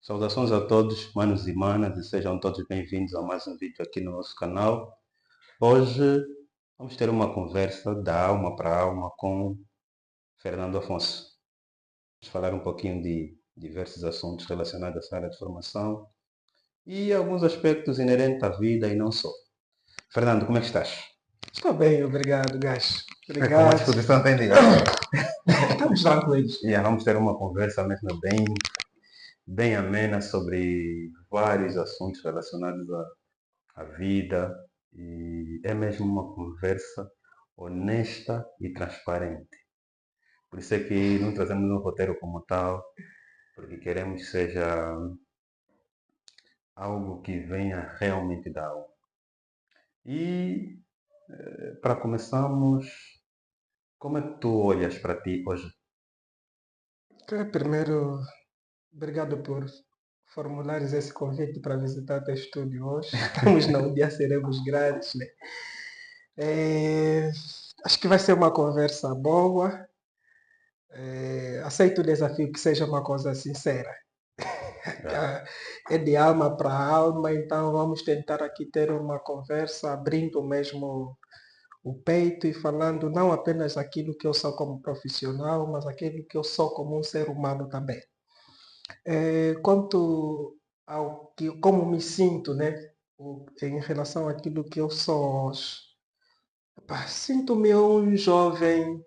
Saudações a todos, manos e manas, e sejam todos bem-vindos a mais um vídeo aqui no nosso canal. Hoje vamos ter uma conversa da alma para alma com Fernando Afonso. Vamos falar um pouquinho de diversos assuntos relacionados a essa área de formação e alguns aspectos inerentes à vida e não só. Fernando, como é que estás? Estou bem, obrigado, gajo. Com a Obrigado. disposição atendida. Estamos tranquilos. Vamos ter uma conversa mesmo bem amena sobre vários assuntos relacionados à vida e é mesmo uma conversa honesta e transparente. Por isso é que não trazemos um roteiro como tal, porque queremos que seja algo que venha realmente da alma. E para começarmos, como é que tu olhas para ti hoje? Primeiro, obrigado por formulares esse convite para visitar o teu estúdio hoje. Estamos num dia seremos grandes, né? Acho que vai ser uma conversa boa. Aceito o desafio que seja uma coisa sincera. É de alma para alma, então vamos tentar aqui ter uma conversa abrindo mesmo o peito e falando não apenas aquilo que eu sou como profissional, mas aquilo que eu sou como um ser humano também. Quanto ao que, como me sinto, né, em relação àquilo que eu sou hoje, sinto-me um jovem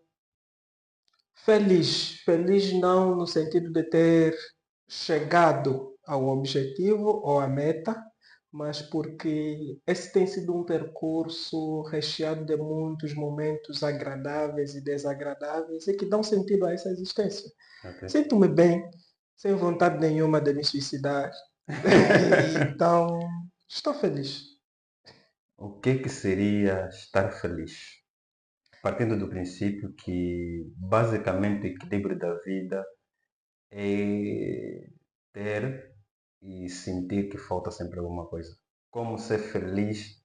feliz. Feliz não no sentido de ter chegado ao objetivo ou à meta, mas porque esse tem sido um percurso recheado de muitos momentos agradáveis e desagradáveis e que dão sentido a essa existência. Okay. Sinto-me bem, sem vontade nenhuma de me suicidar. Então, estou feliz. O que seria estar feliz? Partindo do princípio que basicamente o equilíbrio da vida é ter e sentir que falta sempre alguma coisa. Como ser feliz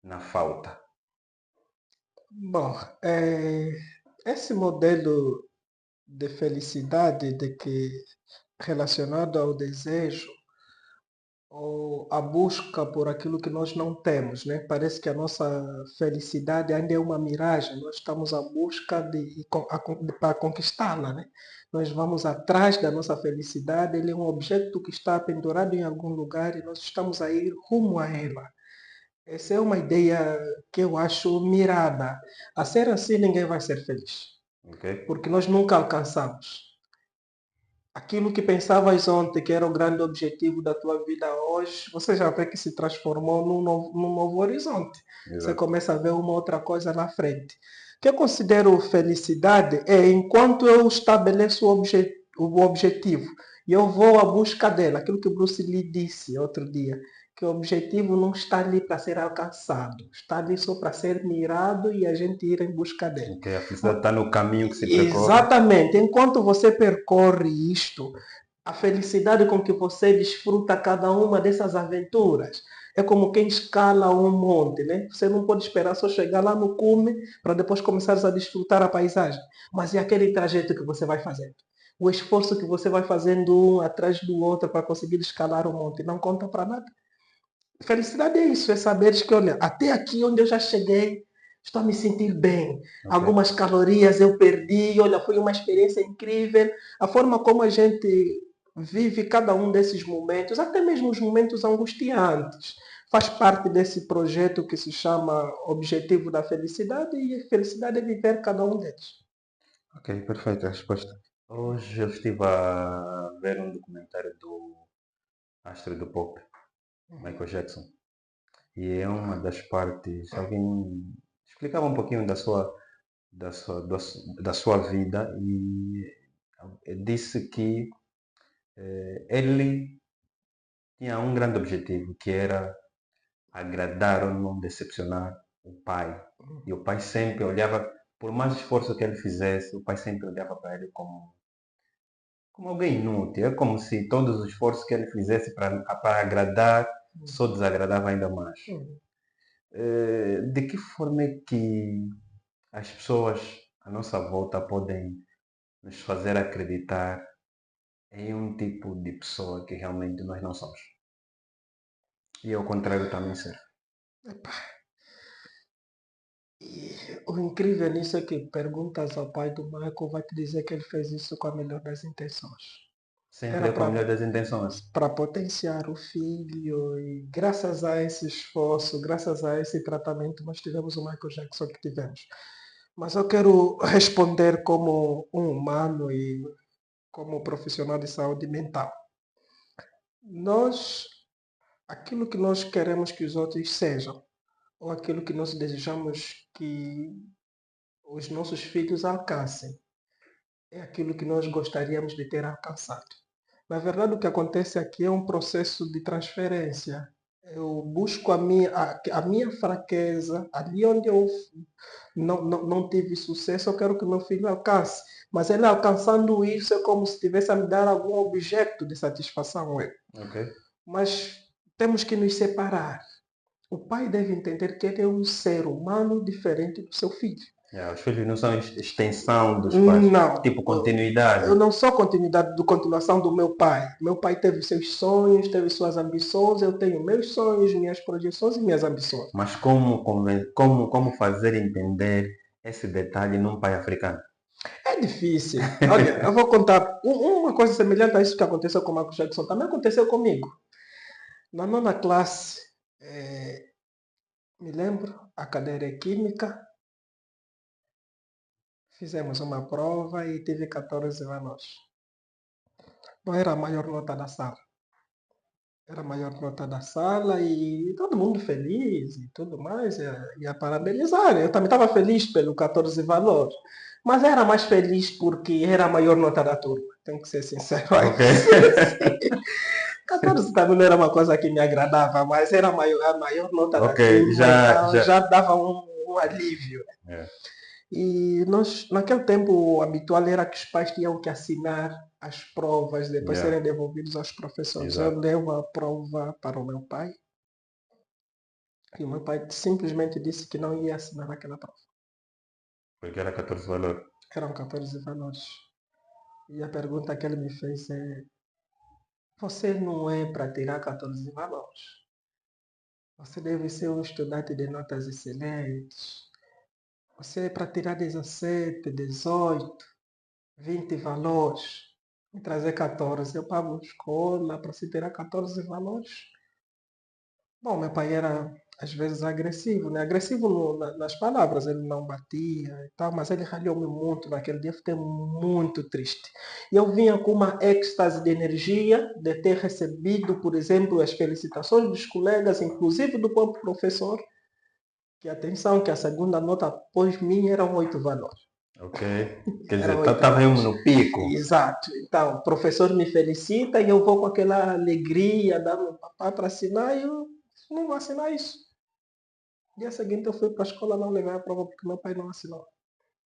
na falta. Bom, esse modelo de felicidade de que relacionado ao desejo ou a busca por aquilo que nós não temos, né? Parece que a nossa felicidade ainda é uma miragem. Nós estamos à busca para conquistá-la, né? Nós vamos atrás da nossa felicidade. Ele é um objeto que está pendurado em algum lugar e nós estamos a ir rumo a ela. Essa é uma ideia que eu acho mirada. A ser assim, ninguém vai ser feliz, Okay? porque nós nunca alcançamos. Aquilo que pensavas ontem, que era o grande objetivo da tua vida hoje, você já vê que se transformou num novo horizonte. Você Exato. começa a ver uma outra coisa na frente. O que eu considero felicidade é enquanto eu estabeleço o objetivo e eu vou à busca dela, aquilo que o Bruce Lee disse outro dia, que o objetivo não está ali para ser alcançado, está ali só para ser mirado e a gente ir em busca dele. Okay. A felicidade está no caminho que se percorre. Exatamente. Enquanto você percorre isto, a felicidade com que você desfruta cada uma dessas aventuras é como quem escala um monte, né? Você não pode esperar só chegar lá no cume para depois começar a desfrutar a paisagem. Mas é aquele trajeto que você vai fazendo. O esforço que você vai fazendo um atrás do outro para conseguir escalar o monte não conta para nada. Felicidade é isso, é saberes que, olha, até aqui onde eu já cheguei, estou a me sentir bem. Okay. Algumas calorias eu perdi, olha, foi uma experiência incrível. A forma como a gente vive cada um desses momentos, até mesmo os momentos angustiantes, faz parte desse projeto que se chama Objetivo da Felicidade e a felicidade é viver cada um deles. Ok, perfeita a resposta. Hoje eu estive a ver um documentário do astro do pop, Michael Jackson. E é uma das partes, alguém explicava um pouquinho da sua vida e disse que ele tinha um grande objetivo, que era agradar ou não decepcionar o pai. E o pai sempre olhava, por mais esforço que ele fizesse, o pai sempre olhava para ele como alguém inútil. É como se todos os esforços que ele fizesse para agradar só desagradava ainda mais. De que forma é que as pessoas à nossa volta podem nos fazer acreditar é um tipo de pessoa que realmente nós não somos. E ao contrário também ser. Epá, e o incrível nisso é que perguntas ao pai do Michael, vai te dizer que ele fez isso com a melhor das intenções. Sempre Era é com a melhor das intenções. para potenciar o filho e graças a esse esforço, graças a esse tratamento, nós tivemos o Michael Jackson que tivemos. Mas eu quero responder como um humano e como profissional de saúde mental. Nós, aquilo que nós queremos que os outros sejam, ou aquilo que nós desejamos que os nossos filhos alcancem, é aquilo que nós gostaríamos de ter alcançado. Na verdade, o que acontece aqui é um processo de transferência. Eu busco a minha fraqueza, ali onde eu não tive sucesso, eu quero que meu filho alcance. Mas ele alcançando isso é como se estivesse a me dar algum objeto de satisfação. Ok? Mas temos que nos separar. O pai deve entender que ele é um ser humano diferente do seu filho. Yeah, os filhos não são extensão dos pais. Não, Tipo continuidade. eu não sou continuação do meu pai. Meu pai teve seus sonhos, teve suas ambições, eu tenho meus sonhos, minhas projeções e minhas ambições. Mas como fazer entender esse detalhe num pai africano? É difícil. Olha, eu vou contar uma coisa semelhante a isso que aconteceu com o Michael Jackson. Também aconteceu comigo. Na nona classe, me lembro, a cadeira é química, fizemos uma prova e tive 14 valores. Não era a maior nota da sala. Era a maior nota da sala e todo mundo feliz e tudo mais, ia parabenizar. Eu também estava feliz pelo 14 valores. Mas era mais feliz porque era a maior nota da turma. Tenho que ser sincero. Ok? 14 também não era uma coisa que me agradava, mas era a maior nota da Ok, turma, então já. já dava um alívio. É, E nós, naquele tempo, o habitual era que os pais tinham que assinar as provas, depois yeah, serem devolvidos aos professores. Eu exato. levo a prova para o meu pai e o meu pai simplesmente disse que não ia assinar aquela prova. Porque era 14 valor. Eram 14 valores. E a pergunta que ele me fez é: você não é para tirar 14 valores. Você deve ser um estudante de notas excelentes. Você é para tirar 17, 18, 20 valores. E trazer 14. Eu pago escola para se tirar 14 valores. Bom, meu pai era às vezes agressivo, né? Agressivo nas palavras, ele não batia e tal, mas ele ralhou-me muito naquele dia, eu fiquei muito triste. E eu vinha com uma êxtase de energia de ter recebido, por exemplo, as felicitações dos colegas, inclusive do próprio professor, que atenção, que a segunda nota após mim eram 8 valores. Ok? Quer dizer, Eram 8 estava eu valores. no pico. Exato. Então, o professor me felicita e eu vou com aquela alegria, dar meu papai para assinar e eu não vou assinar isso. No dia seguinte eu fui para a escola, não levei a prova porque meu pai não assinou.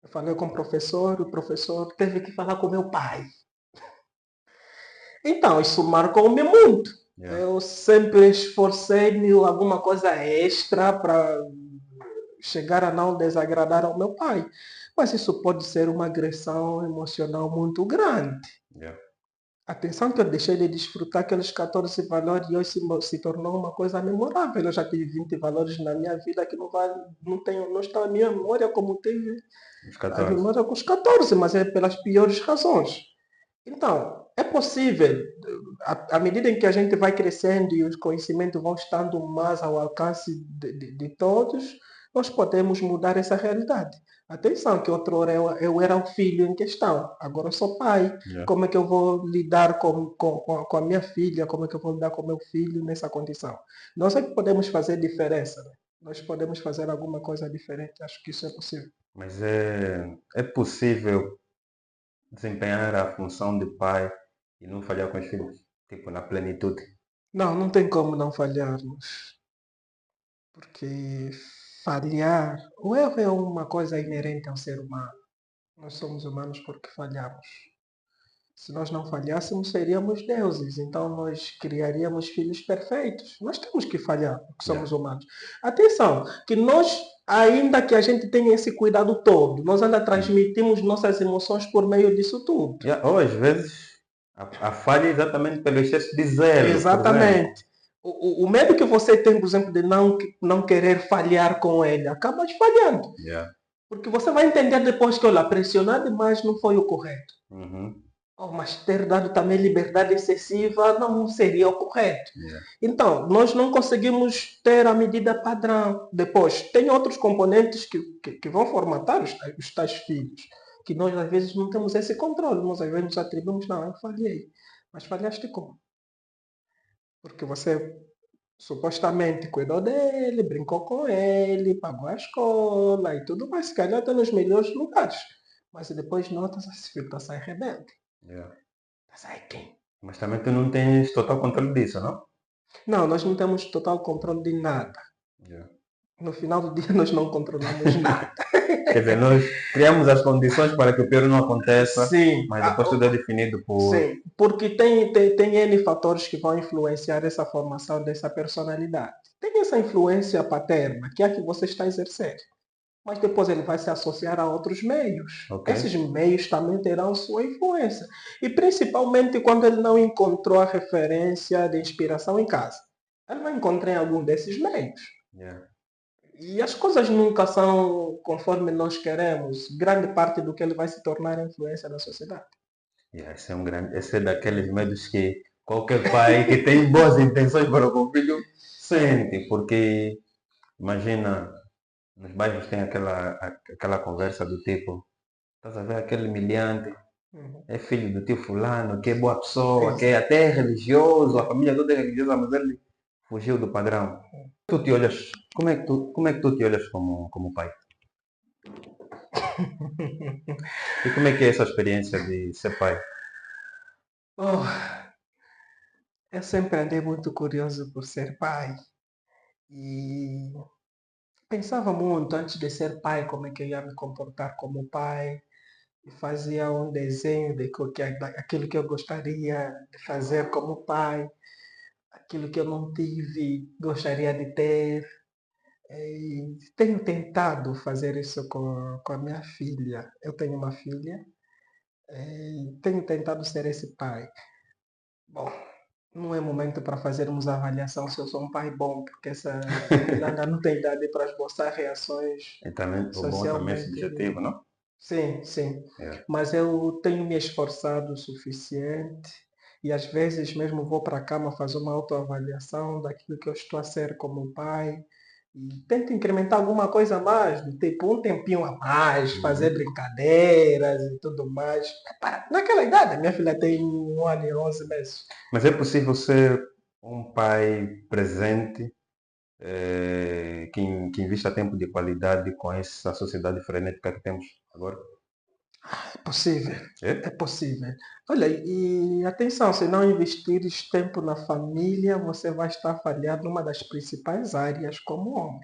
Eu falei com o professor teve que falar com meu pai. Então, isso marcou-me muito. Yeah. Eu sempre esforcei-me alguma coisa extra para chegar a não desagradar ao meu pai. Mas isso pode ser uma agressão emocional muito grande. Yeah. Atenção que eu deixei de desfrutar aqueles 14 valores e hoje se tornou uma coisa memorável. Eu já tive 20 valores na minha vida que não está na minha memória como teve Os a 14. memória com os 14, mas é pelas piores razões. Então, é possível, à medida em que a gente vai crescendo e os conhecimentos vão estando mais ao alcance de todos, nós podemos mudar essa realidade. Atenção, que outrora eu era o filho em questão, agora eu sou pai. Yeah. Como é que eu vou lidar com a minha filha? Como é que eu vou lidar com o meu filho nessa condição? Nós é que podemos fazer diferença, né? Nós podemos fazer alguma coisa diferente, acho que isso é possível. Mas é possível desempenhar a função de pai e não falhar com os filhos? Tipo, na plenitude. Não, não tem como não falharmos. Porque falhar, o erro é uma coisa inerente ao ser humano. Nós somos humanos porque falhamos. Se nós não falhássemos, seríamos deuses. Então nós criaríamos filhos perfeitos. Nós temos que falhar, porque Yeah. somos humanos. Atenção, que nós, ainda que a gente tenha esse cuidado todo, nós ainda transmitimos nossas emoções por meio disso tudo. Yeah. Ou às vezes A falha é exatamente pelo excesso de zelo, por exemplo. Exatamente. O medo que você tem, por exemplo, de não querer falhar com ele, acaba falhando. Yeah. Porque você vai entender depois que, olha, pressionar demais não foi o correto. Uhum. Oh, mas ter dado também liberdade excessiva não seria o correto. Yeah. Então, nós não conseguimos ter a medida padrão. Depois, tem outros componentes que vão formatar os tais filhos, que nós às vezes não temos esse controle. Nós às vezes nos atribuímos, não, eu falhei. Mas falhaste como? Porque você supostamente cuidou dele, brincou com ele, pagou a escola e tudo mais. Se calhar está nos melhores lugares. Mas depois notas esse filho está a sair rebelde. Yeah. Está a sair quem? Mas também tu não tens total controle disso, não? Não, nós não temos total controle de nada. Yeah. No final do dia nós não controlamos nada. Quer dizer, nós criamos as condições para que o pior não aconteça, Sim, mas depois tudo é definido por... sim, porque tem N fatores que vão influenciar essa formação dessa personalidade. Tem essa influência paterna, que é a que você está a exercer. Mas depois ele vai se associar a outros meios. Ok. Esses meios também terão sua influência. E principalmente quando ele não encontrou a referência de inspiração em casa. Ele vai encontrar em algum desses meios. Yeah. E as coisas nunca são conforme nós queremos. Grande parte do que ele vai se tornar é influência na sociedade. Yeah, esse é daqueles medos que qualquer pai que tem boas intenções para o filho sente, porque imagina, nos bairros tem aquela conversa do tipo, estás a ver aquele humilhante, Uhum. é filho do tio fulano, que é boa pessoa, que é Exato. até religioso, a família toda é religiosa, mas ele fugiu do padrão. Tu te olhas, como é que tu te olhas como pai? E como é que é essa experiência de ser pai? Oh, eu sempre andei muito curioso por ser pai. E pensava muito antes de ser pai como é que eu ia me comportar como pai. E fazia um desenho aquilo que eu gostaria de fazer como pai, aquilo que eu não tive, gostaria de ter. E tenho tentado fazer isso com a minha filha. Eu tenho uma filha e tenho tentado ser esse pai. Bom, não é momento para fazermos a avaliação se eu sou um pai bom, porque essa filha ainda não tem idade para esboçar reações E também, o bom também é socialmente. subjetivo, não? Sim, sim. É. Mas eu tenho me esforçado o suficiente e às vezes mesmo vou para a cama fazer uma autoavaliação daquilo que eu estou a ser como pai e tento incrementar alguma coisa a mais, do tipo um tempinho a mais, fazer Uhum. brincadeiras e tudo mais. Naquela idade, minha filha tem 1 ano e 11 meses. Mas é possível ser um pai presente, que invista tempo de qualidade com essa sociedade frenética que temos agora? É possível, é É? possível. Olha, e atenção, se não investires tempo na família, você vai estar falhando numa das principais áreas como homem.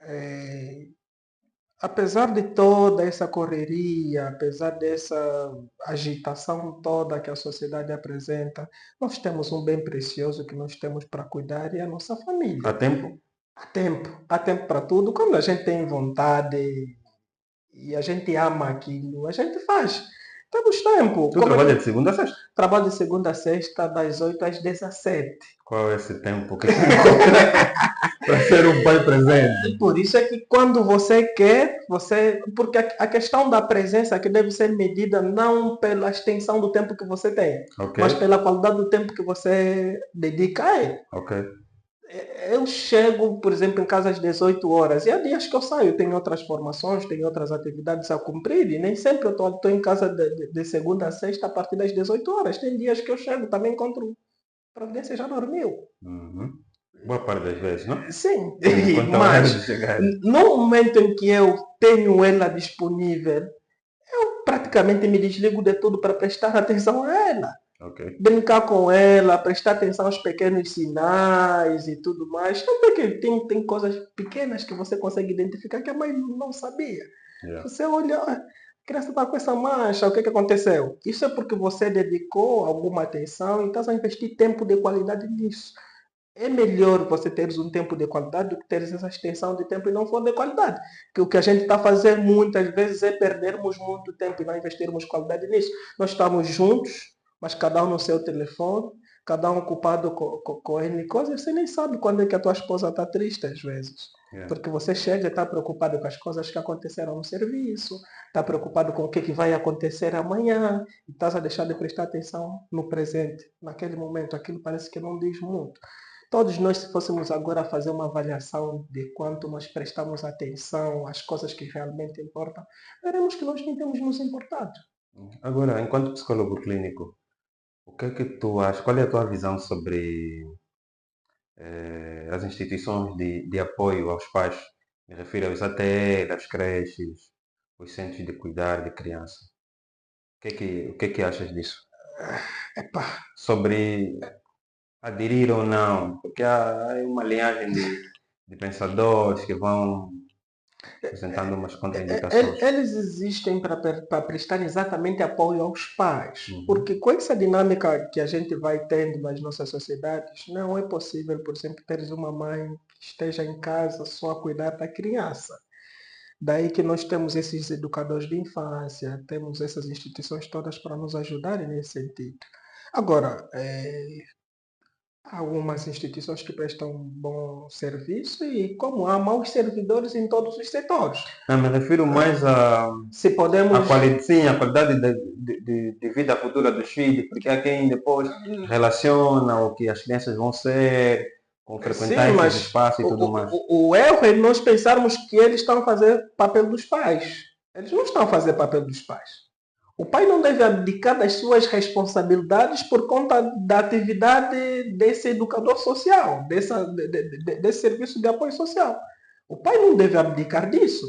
É, apesar de toda essa correria, apesar dessa agitação toda que a sociedade apresenta, nós temos um bem precioso que nós temos para cuidar e é a nossa Há família. tempo? Há tempo para tudo. Quando a gente tem vontade e a gente ama aquilo, a gente faz. Temos tempo. Tu Como é que trabalha eu de segunda a sexta? trabalho de segunda a sexta, das 8 às 17. Qual é esse tempo que se encontra para ser um pai presente? Por isso é que quando você quer, porque a questão da presença que deve ser medida não pela extensão do tempo que você tem, Ok, mas pela qualidade do tempo que você dedica a ele. ok. Eu chego, por exemplo, em casa às 18 horas, e há dias que eu saio, tenho outras formações, tenho outras atividades a cumprir, e nem sempre eu estou em casa de segunda a sexta a partir das 18 horas. Tem dias que eu chego, também encontro providência já dormiu. Uhum. Boa parte das vezes, não? Sim, Enquanto a hora mas de chegar. no momento em que eu tenho ela disponível, praticamente me desligo de tudo para prestar atenção a ela. Ok. Brincar com ela, prestar atenção aos pequenos sinais e tudo mais. Também que tem coisas pequenas que você consegue identificar que a mãe não sabia. Yeah. Você olha, a criança está com essa mancha, o que aconteceu? Isso é porque você dedicou alguma atenção e está a investir tempo de qualidade nisso. É melhor você teres um tempo de qualidade do que teres essa extensão de tempo e não for de qualidade. Que o que a gente está a fazer muitas vezes é perdermos muito tempo e não investirmos qualidade nisso. Nós estamos juntos, mas cada um no seu telefone, cada um ocupado com N coisas, você nem sabe quando é que a tua esposa está triste às vezes. Yeah. Porque você chega e está preocupado com as coisas que aconteceram no serviço, está preocupado com o que vai acontecer amanhã, e estás a deixar de prestar atenção no presente, naquele momento. Aquilo parece que não diz muito. Todos nós, se fôssemos agora fazer uma avaliação de quanto nós prestamos atenção às coisas que realmente importam, veremos que nós nem temos nos importado. Agora, enquanto psicólogo clínico, o que é que tu achas? Qual é a tua visão sobre as instituições de apoio aos pais? Me refiro aos ATL, às creches, os centros de cuidar de criança. O que é que achas disso? Epá, Sobre aderir ou não? Porque há uma linhagem de pensadores que vão apresentando umas contraindicações. eles existem para prestar exatamente apoio aos pais, Uhum. porque com essa dinâmica que a gente vai tendo nas nossas sociedades, não é possível, por exemplo, teres uma mãe que esteja em casa só a cuidar da criança. Daí que nós temos esses educadores de infância, temos essas instituições todas para nos ajudarem nesse sentido. Agora, há algumas instituições que prestam bom serviço e como há maus servidores em todos os setores. Não, me refiro mais Se podemos... sim, a qualidade de vida futura dos filhos, porque há quem depois relaciona o que as crianças vão ser, com frequentar Sim, esses mas espaços e tudo mais. o erro é nós pensarmos que eles estão a fazer papel dos pais. Eles não estão a fazer papel dos pais. O pai não deve abdicar das suas responsabilidades por conta da atividade desse educador social, desse serviço de apoio social. O pai não deve abdicar disso.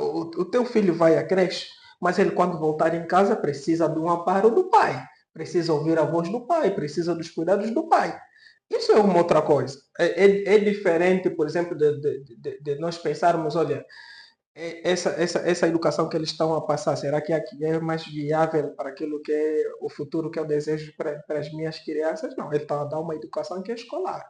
O teu filho vai à creche, mas ele, quando voltar em casa, precisa de um amparo do pai, precisa ouvir a voz do pai, precisa dos cuidados do pai. Isso é uma outra coisa. É diferente, por exemplo, de nós pensarmos, olha, essa educação que eles estão a passar, será que é mais viável para aquilo que é o futuro que eu desejo para as minhas crianças? Não, ele está a dar uma educação que é escolar,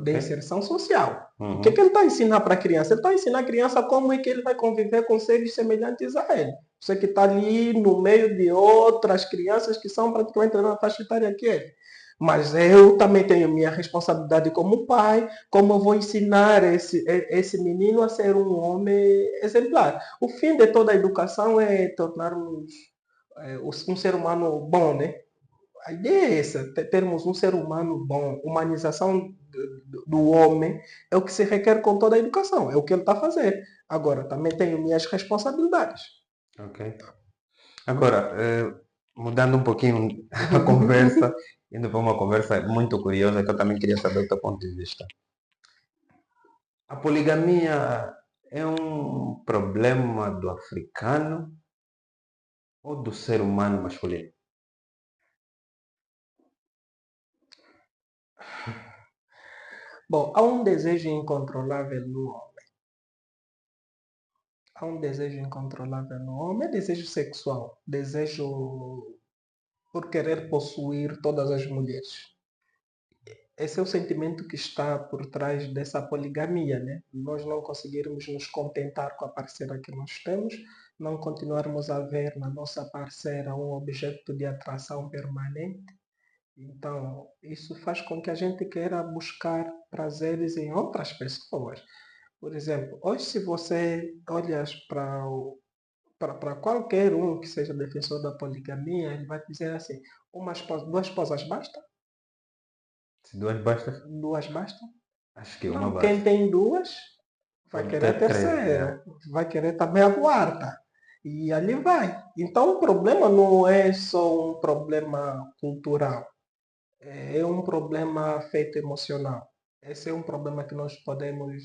de inserção social. O que ele está a ensinar para a criança? Ele está a ensinar a criança como é que ele vai conviver com seres semelhantes a ele. Você que está ali no meio de outras crianças que são praticamente da mesma faixa etária que ele. Mas eu também tenho minha responsabilidade como pai, como eu vou ensinar esse menino a ser um homem exemplar. O fim de toda a educação é tornarmos um ser humano bom, né? A ideia é essa, termos um ser humano bom. Humanização do homem é o que se requer com toda a educação, é o que ele está a fazer. Agora, também tenho minhas responsabilidades. Ok. Agora, mudando um pouquinho a conversa, indo para uma conversa muito curiosa que eu também queria saber o teu ponto de vista. A poligamia é um problema do africano ou do ser humano masculino? Bom, há um desejo incontrolável no homem. Há um desejo incontrolável no homem, é desejo sexual, desejo por querer possuir todas as mulheres. Esse é o sentimento que está por trás dessa poligamia, né? Nós não conseguirmos nos contentar com a parceira que nós temos, não continuarmos a ver na nossa parceira um objeto de atração permanente. Então, isso faz com que a gente queira buscar prazeres em outras pessoas. Por exemplo, hoje se você olhas para qualquer um que seja defensor da poligamia, ele vai dizer assim, duas esposas basta? Se duas basta, Duas basta? acho que uma Não, quem basta. tem duas vai Pode querer a ter três, terceira, vai querer também a quarta. E ali vai. Então o problema não é só um problema cultural, é um problema feito emocional. Esse é um problema que nós podemos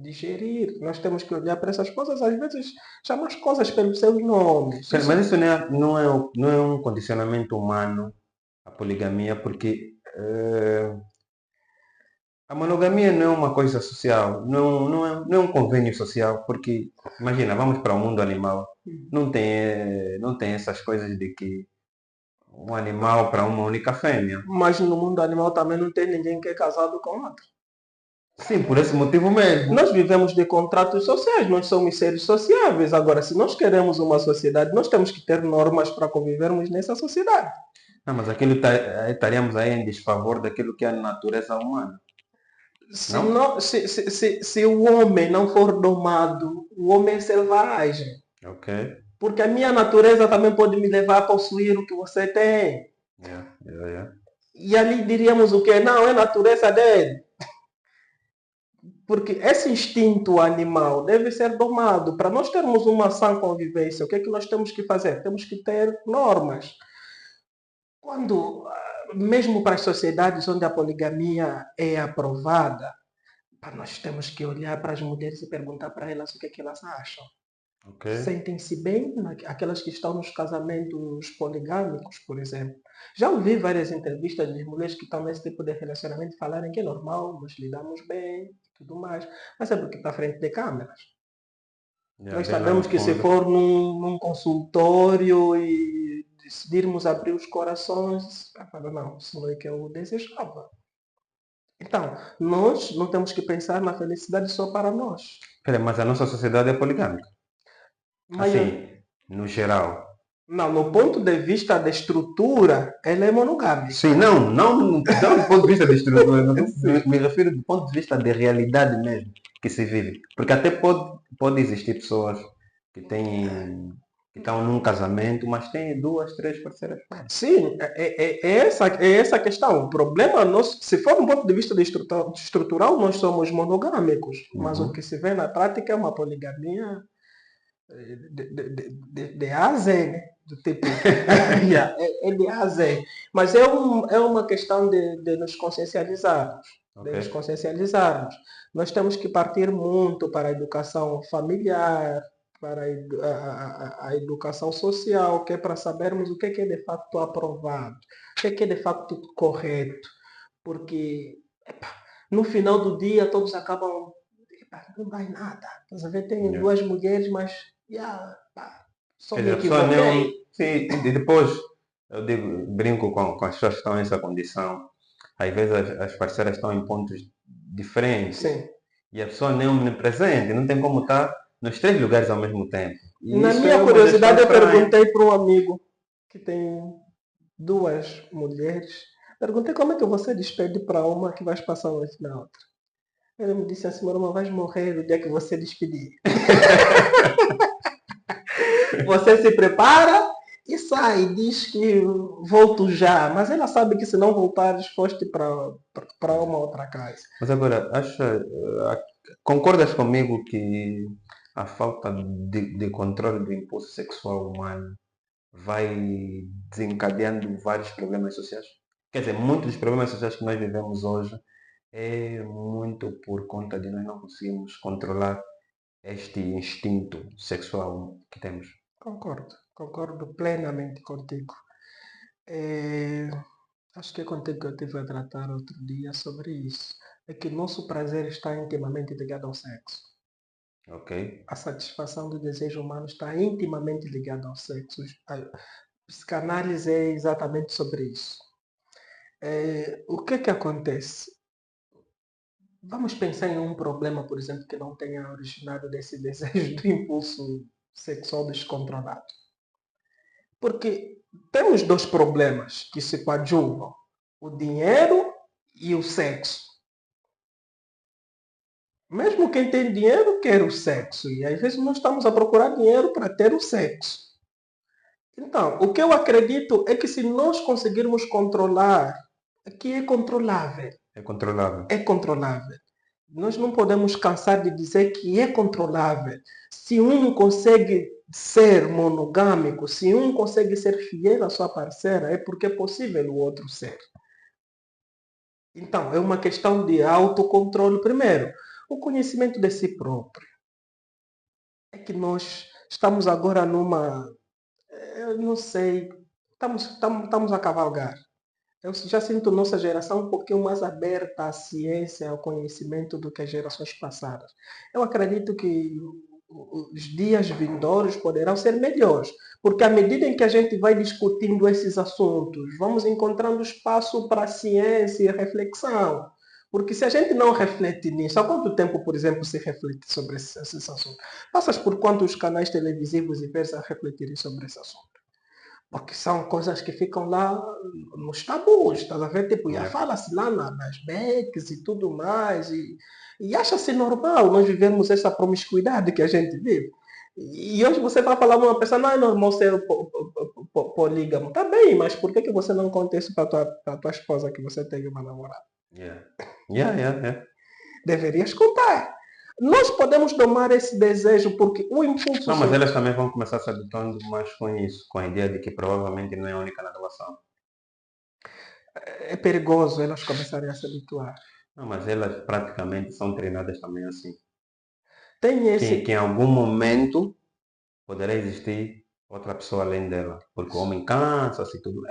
digerir. Nós temos que olhar para essas coisas, às vezes chamar as coisas pelos seus nomes. Mas isso não é um condicionamento humano, a poligamia, porque a monogamia não é uma coisa social, não é um convênio social, porque, imagina, vamos para o mundo animal, não tem essas coisas de que um animal para uma única fêmea. Mas no mundo animal também não tem ninguém que é casado com outro. Sim, por esse motivo mesmo. Nós vivemos de contratos sociais, nós somos seres sociáveis. Agora, se nós queremos uma sociedade, nós temos que ter normas para convivermos nessa sociedade. Não, mas aquilo estaríamos aí em desfavor daquilo que é a natureza humana, Se, não? não, se o homem não for domado, o homem é selvagem. Ok. Porque a minha natureza também pode me levar a possuir o que você tem. Yeah, yeah, yeah. E ali diríamos o quê? Não, é natureza dele. Porque esse instinto animal deve ser domado. Para nós termos uma sã convivência, o que é que nós temos que fazer? Temos que ter normas. Quando, mesmo para as sociedades onde a poligamia é aprovada, nós temos que olhar para as mulheres e perguntar para elas o que é que elas acham. Ok. Sentem-se bem, aquelas que estão nos casamentos poligâmicos, por exemplo. Já ouvi várias entrevistas de mulheres que estão nesse tipo de relacionamento falarem que é normal, nós lidamos bem e tudo mais, mas é porque está à frente de câmeras. Yeah, Nós vês lá no sabemos que se fundo. for num consultório e decidirmos abrir os corações, não, isso não é que eu desejava. Então, nós não temos que pensar na felicidade só para nós. Espera, mas a nossa sociedade é poligâmica. Mas, Assim, no geral. não, no ponto de vista da estrutura, ela é monogâmica. Sim, não do ponto de vista de estrutura, me refiro do ponto de vista de realidade mesmo que se vive. Porque até pode existir pessoas que têm, que estão num casamento, mas têm duas, três parceiras. Sim, é essa a questão. O problema, nós, se for um ponto de vista de estrutural, nós somos monogâmicos. Mas o que se vê na prática é uma poligamia de A a Z, né? Do tipo, é de A a Z. Mas é uma questão de nos consciencializarmos. De nos Ok. consciencializarmos. Nós temos que partir muito para a educação familiar, para a educação social, que é para sabermos o que é de facto aprovado, o que é de facto correto. Porque no final do dia todos acabam. Não dá em nada. Estás a ver? Tem Yeah. duas mulheres, mas só Quer me dizer, a pessoa nem. equivoquei. Sim, e depois eu digo, brinco com as pessoas que estão nessa condição. Às vezes as parceiras estão em pontos diferentes Sim. e a pessoa nem é omnipresente, não tem como estar nos três lugares ao mesmo tempo. E Na isso é minha uma gestão curiosidade, eu estranha. perguntei para um amigo que tem duas mulheres. Perguntei como é que você despede para uma que vais passar a noite na outra. Ele me disse assim, meu irmão, vais morrer no dia que você despedir. Você se prepara e sai, diz que volto já. Mas ela sabe que se não voltares, foste para uma outra casa. Mas agora, concordas comigo que a falta de controle do impulso sexual humano vai desencadeando vários problemas sociais? Quer dizer, muitos dos problemas sociais que nós vivemos hoje é muito por conta de nós não conseguirmos controlar este instinto sexual que temos. Concordo plenamente contigo. Acho que é contigo que eu estive a tratar outro dia sobre isso. É que o nosso prazer está intimamente ligado ao sexo. Ok? A satisfação do desejo humano está intimamente ligada ao sexo. A psicanálise é exatamente sobre isso. O que é que acontece? Vamos pensar em um problema, por exemplo, que não tenha originado desse desejo do impulso sexual descontrolado. Porque temos dois problemas que se coadjuvam: o dinheiro e o sexo. Mesmo quem tem dinheiro quer o sexo, e às vezes nós estamos a procurar dinheiro para ter o sexo. Então, o que eu acredito é que se nós conseguirmos controlar, que é controlável, É controlável. é controlável. Nós não podemos cansar de dizer que é controlável. Se um consegue ser monogâmico, se um consegue ser fiel à sua parceira, é porque é possível o outro ser. Então, é uma questão de autocontrole primeiro. O conhecimento de si próprio. É que nós estamos agora numa. Eu não sei. Estamos a cavalgar. Eu já sinto nossa geração um pouquinho mais aberta à ciência, ao conhecimento do que as gerações passadas. Eu acredito que os dias vindouros poderão ser melhores, porque à medida em que a gente vai discutindo esses assuntos, vamos encontrando espaço para a ciência e reflexão. Porque se a gente não reflete nisso, há quanto tempo, por exemplo, se reflete sobre esses assuntos? Passas por quantos canais televisivos e vês a refletirem sobre esse assunto? Porque são coisas que ficam lá nos tabus, estás a ver? Tipo, já Yeah. fala-se lá nas becs e tudo mais, e acha-se normal nós vivemos essa promiscuidade que a gente vive. E hoje você vai falar para uma pessoa, não é normal ser polígamo. Tá bem, mas por que você não conta isso para tua esposa que você tem uma namorada? Yeah. Yeah, yeah, yeah. Deverias contar. Nós podemos domar esse desejo porque o impulso Não, mas elas também vão começar se habituando mais com isso, com a ideia de que provavelmente não é a única na relação. é perigoso elas começarem a se habituar. Não, mas elas praticamente são treinadas também assim. Tem Que esse. em algum momento poderá existir outra pessoa além dela. Porque o homem cansa-se e tudo.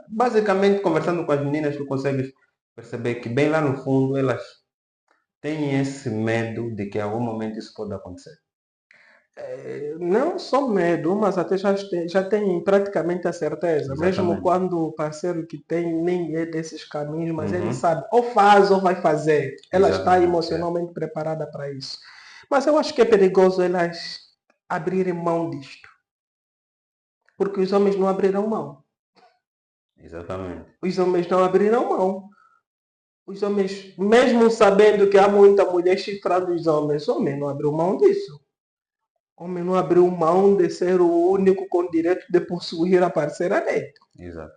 Basicamente, conversando com as meninas, tu consegues perceber que bem lá no fundo elas têm esse medo de que em algum momento isso pode acontecer. Não só medo, mas até já têm praticamente a certeza, mesmo Exatamente. quando o parceiro que tem nem é desses caminhos, mas ele Uhum. sabe, ou faz ou vai fazer. Ela está Exatamente. É. emocionalmente preparada para isso. Mas eu acho que é perigoso elas abrirem mão disto, porque os homens não abriram mão. Exatamente. Os homens não abriram mão. Os homens, mesmo sabendo que há muita mulher chifrando os homens, o homem não abriu mão disso. O homem não abriu mão de ser o único com direito de possuir a parceira dele. Exato.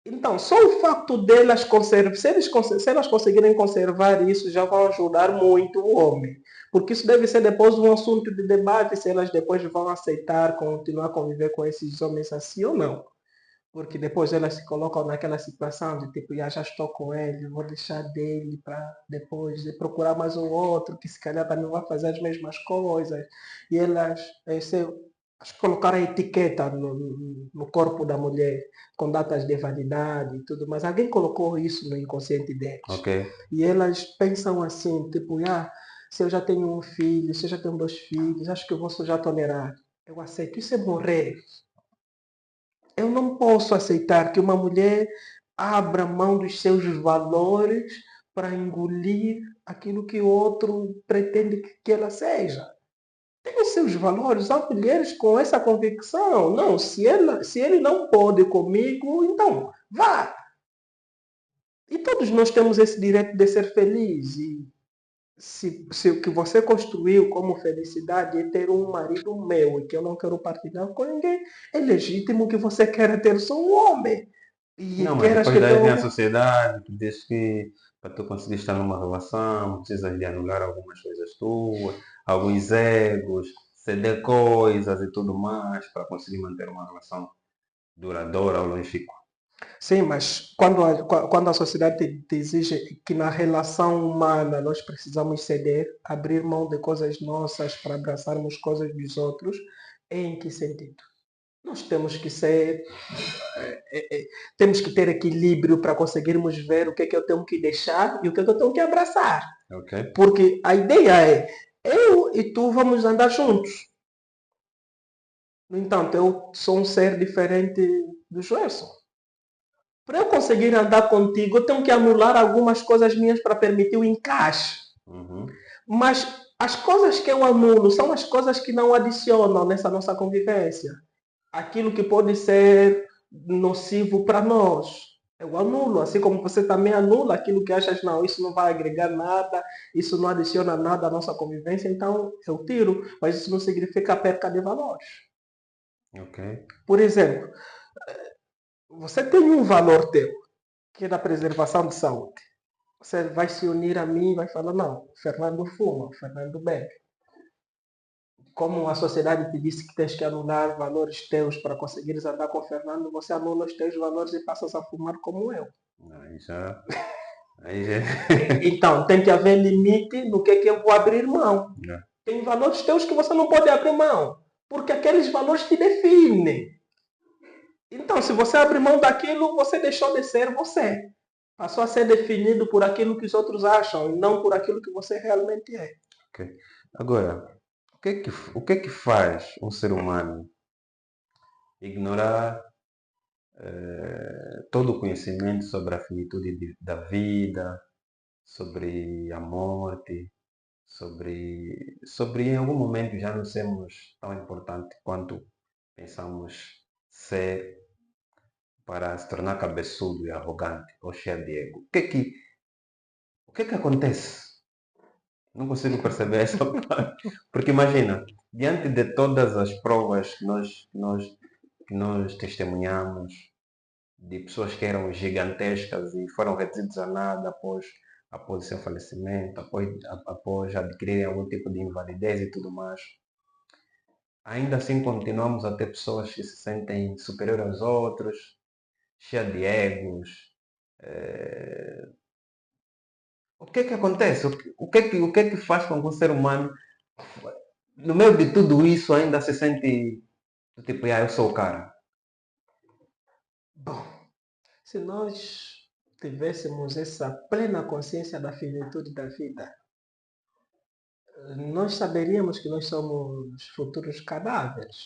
Então, só o facto delas se elas conseguirem conservar isso, já vão ajudar muito o homem. Porque isso deve ser depois um assunto de debate, se elas depois vão aceitar continuar a conviver com esses homens assim ou não. Porque depois elas se colocam naquela situação de tipo, já estou com ele, vou deixar dele para depois procurar mais um outro que se calhar também vai fazer as mesmas coisas. E elas acho que colocaram a etiqueta no corpo da mulher com datas de validade e tudo, mas alguém colocou isso no inconsciente deles. Ok. E elas pensam assim, tipo, se eu já tenho um filho, se eu já tenho 2 filhos, acho que eu vou já tolerar. Eu aceito. Isso é morrer. Eu não posso aceitar que uma mulher abra mão dos seus valores para engolir aquilo que o outro pretende que ela seja. Tem os seus valores. Há mulheres com essa convicção. Não, se ele não pode comigo, então vá. E todos nós temos esse direito de ser feliz. E se o que você construiu como felicidade é ter um marido meu e que eu não quero partilhar com ninguém, é legítimo que você queira ter só um homem. E Não, mas queiras depois que daí vem a teu. sociedade que diz que para tu conseguir estar numa relação, precisas de anular algumas coisas tuas, alguns egos, ceder coisas e tudo mais para conseguir manter uma relação duradoura ou longínqua. Sim, mas quando a sociedade te exige que na relação humana nós precisamos ceder, abrir mão de coisas nossas para abraçarmos coisas dos outros, em que sentido? Nós temos que ser, temos que ter equilíbrio para conseguirmos ver o que é que eu tenho que deixar e o que é que eu tenho que abraçar. Ok? Porque a ideia é, eu e tu vamos andar juntos. No entanto, eu sou um ser diferente do Joelson. Para eu conseguir andar contigo, eu tenho que anular algumas coisas minhas para permitir o encaixe. Uhum. Mas as coisas que eu anulo são as coisas que não adicionam nessa nossa convivência. Aquilo que pode ser nocivo para nós. Eu anulo, assim como você também anula aquilo que achas, não, isso não vai agregar nada, isso não adiciona nada à nossa convivência, então eu tiro, mas isso não significa perca de valores. Ok. Por exemplo, você tem um valor teu, que é da preservação de saúde. Você vai se unir a mim e vai falar, não, o Fernando fuma, o Fernando bebe. Como a sociedade te disse que tens que anular valores teus para conseguires andar com o Fernando, você anula os teus valores e passas a fumar como eu. Aí já. Aí já. Então, tem que haver limite no que eu vou abrir mão. Já. Tem valores teus que você não pode abrir mão, porque aqueles valores te definem. Então, se você abre mão daquilo, você deixou de ser você. Passou a ser definido por aquilo que os outros acham e não por aquilo que você realmente é. Ok. Agora, o que é que faz um ser humano ignorar todo o conhecimento sobre a finitude da vida, sobre a morte, sobre em algum momento já não sermos tão importante quanto pensamos ser para se tornar cabeçudo e arrogante ou cheio de ego? O que é que acontece? Não consigo perceber essa parte. Porque imagina, diante de todas as provas que nós testemunhamos, de pessoas que eram gigantescas e foram reduzidas a nada após o seu falecimento, após adquirirem algum tipo de invalidez e tudo mais, ainda assim continuamos a ter pessoas que se sentem superiores aos outros, cheias de egos. eh, O que é que acontece? O que é que faz com que o ser humano, no meio de tudo isso, ainda se sente tipo, eu sou o cara? Bom, se nós tivéssemos essa plena consciência da finitude da vida, nós saberíamos que nós somos futuros cadáveres.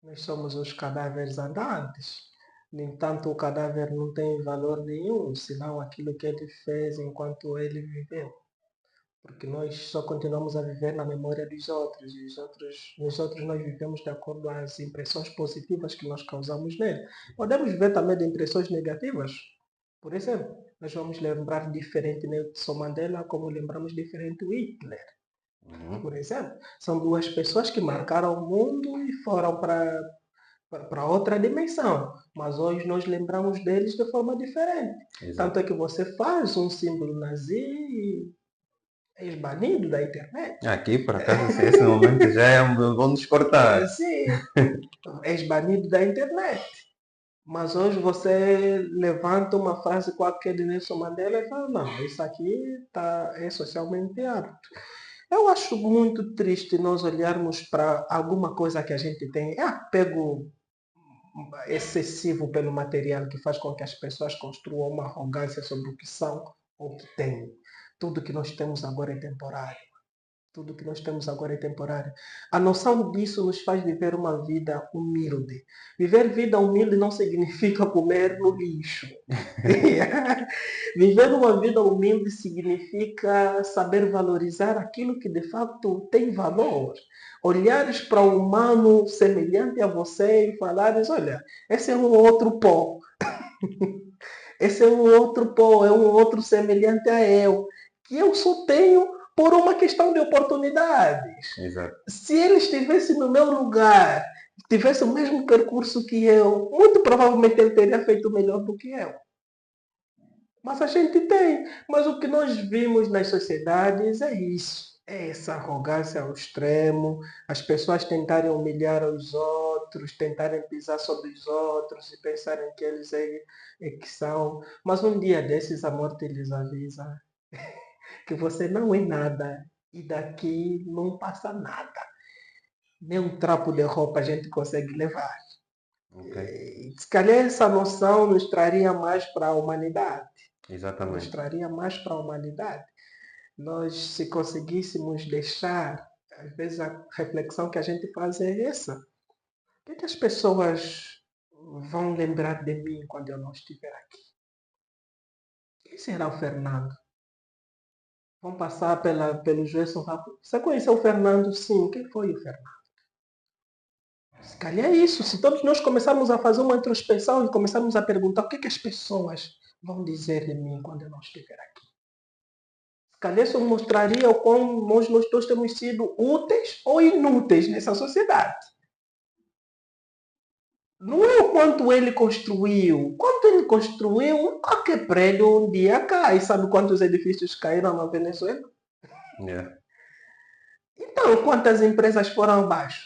Nós somos os cadáveres andantes. No entanto, o cadáver não tem valor nenhum, senão aquilo que ele fez enquanto ele viveu. Porque nós só continuamos a viver na memória dos outros, e nos outros nós vivemos de acordo com as impressões positivas que nós causamos nele. Podemos viver também de impressões negativas. Por exemplo, nós vamos lembrar diferente Nelson Mandela como lembramos diferente Hitler. Por exemplo, são duas pessoas que marcaram o mundo e foram para outra dimensão, mas hoje nós lembramos deles de forma diferente. Exato. Tanto é que você faz um símbolo nazi e és banido da internet. Aqui, por acaso, esse momento já é vão nos cortar. Sim, és banido da internet. Mas hoje você levanta uma frase qualquer de Nelson Mandela e fala, não, isso aqui é socialmente apto. Eu acho muito triste nós olharmos para alguma coisa que a gente tem, é apego excessivo pelo material que faz com que as pessoas construam uma arrogância sobre o que são ou o que têm. Tudo que nós temos agora é temporário. Tudo que nós temos agora é temporário. A noção disso nos faz viver uma vida humilde. Viver vida humilde não significa comer no lixo. Viver uma vida humilde significa saber valorizar aquilo que de fato tem valor. Olhares para um humano semelhante a você e falares, olha, esse é um outro pó. Esse é um outro pó, é um outro semelhante a eu. Que eu só tenho por uma questão de oportunidades. Exato. Se ele estivesse no meu lugar, tivesse o mesmo percurso que eu, muito provavelmente ele teria feito melhor do que eu. Mas a gente tem. Mas o que nós vimos nas sociedades é isso. É essa arrogância ao extremo, as pessoas tentarem humilhar os outros, tentarem pisar sobre os outros e pensarem que eles é que são. Mas um dia desses a morte lhes avisa que você não é nada e daqui não passa nada. Nem um trapo de roupa a gente consegue levar. Okay. Se calhar essa noção nos traria mais para a humanidade. Exatamente. Nos traria mais para a humanidade. Nós, se conseguíssemos deixar, às vezes a reflexão que a gente faz é essa. O que as pessoas vão lembrar de mim quando eu não estiver aqui? Quem será o Fernando? Vão passar pelo Gerson rápido. Você conheceu o Fernando? Sim. Quem foi o Fernando? Se calhar é isso. Se todos nós começarmos a fazer uma introspecção e começarmos a perguntar o que as pessoas vão dizer de mim quando eu não estiver aqui. Se calhar isso mostraria o quão nós todos temos sido úteis ou inúteis nessa sociedade. Não é o quanto ele construiu. Quanto ele construiu, qualquer prédio um dia cai. Sabe quantos edifícios caíram na Venezuela? Yeah. Então, quantas empresas foram abaixo?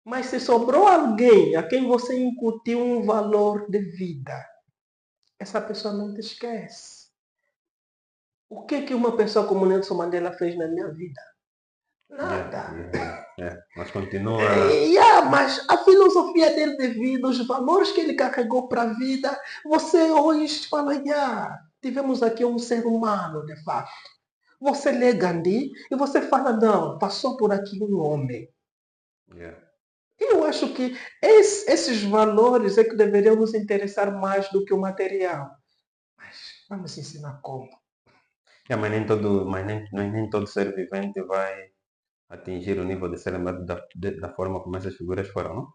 Mas se sobrou alguém a quem você incutiu um valor de vida, essa pessoa não te esquece. O que uma pessoa como Nelson Mandela fez na minha vida? Nada. Mas continua. Mas a filosofia dele de vida, os valores que ele carregou para a vida, você hoje fala, tivemos aqui um ser humano, de fato. Você lê Gandhi e você fala, não, passou por aqui um homem. Yeah. Eu acho que esses valores é que deveriam nos interessar mais do que o material. Mas vamos ensinar como. Mas nem todo ser vivente vai atingir o nível de ser lembrado da forma como essas figuras foram, não?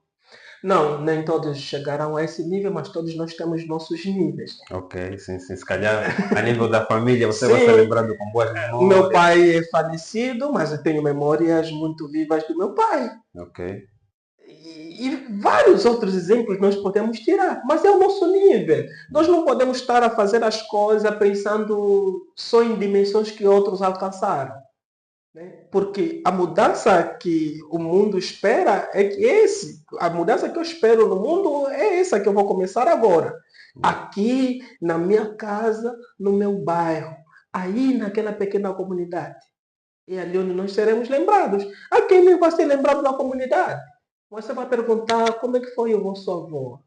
Não, nem todos chegarão a esse nível, mas todos nós temos nossos níveis. Ok, sim, sim. Se calhar, a nível da família, você vai ser Sim, lembrado com boas o meu memórias. pai é falecido, mas eu tenho memórias muito vivas do meu pai. Ok. E vários outros exemplos nós podemos tirar, mas é o nosso nível. Nós não podemos estar a fazer as coisas pensando só em dimensões que outros alcançaram. Né? Porque a mudança que o mundo espera é que a mudança que eu espero no mundo é essa que eu vou começar agora. Aqui, na minha casa, no meu bairro, aí naquela pequena comunidade. É ali onde nós seremos lembrados. A quem nem vai ser lembrado na comunidade? Você vai perguntar como é que foi o vosso avô.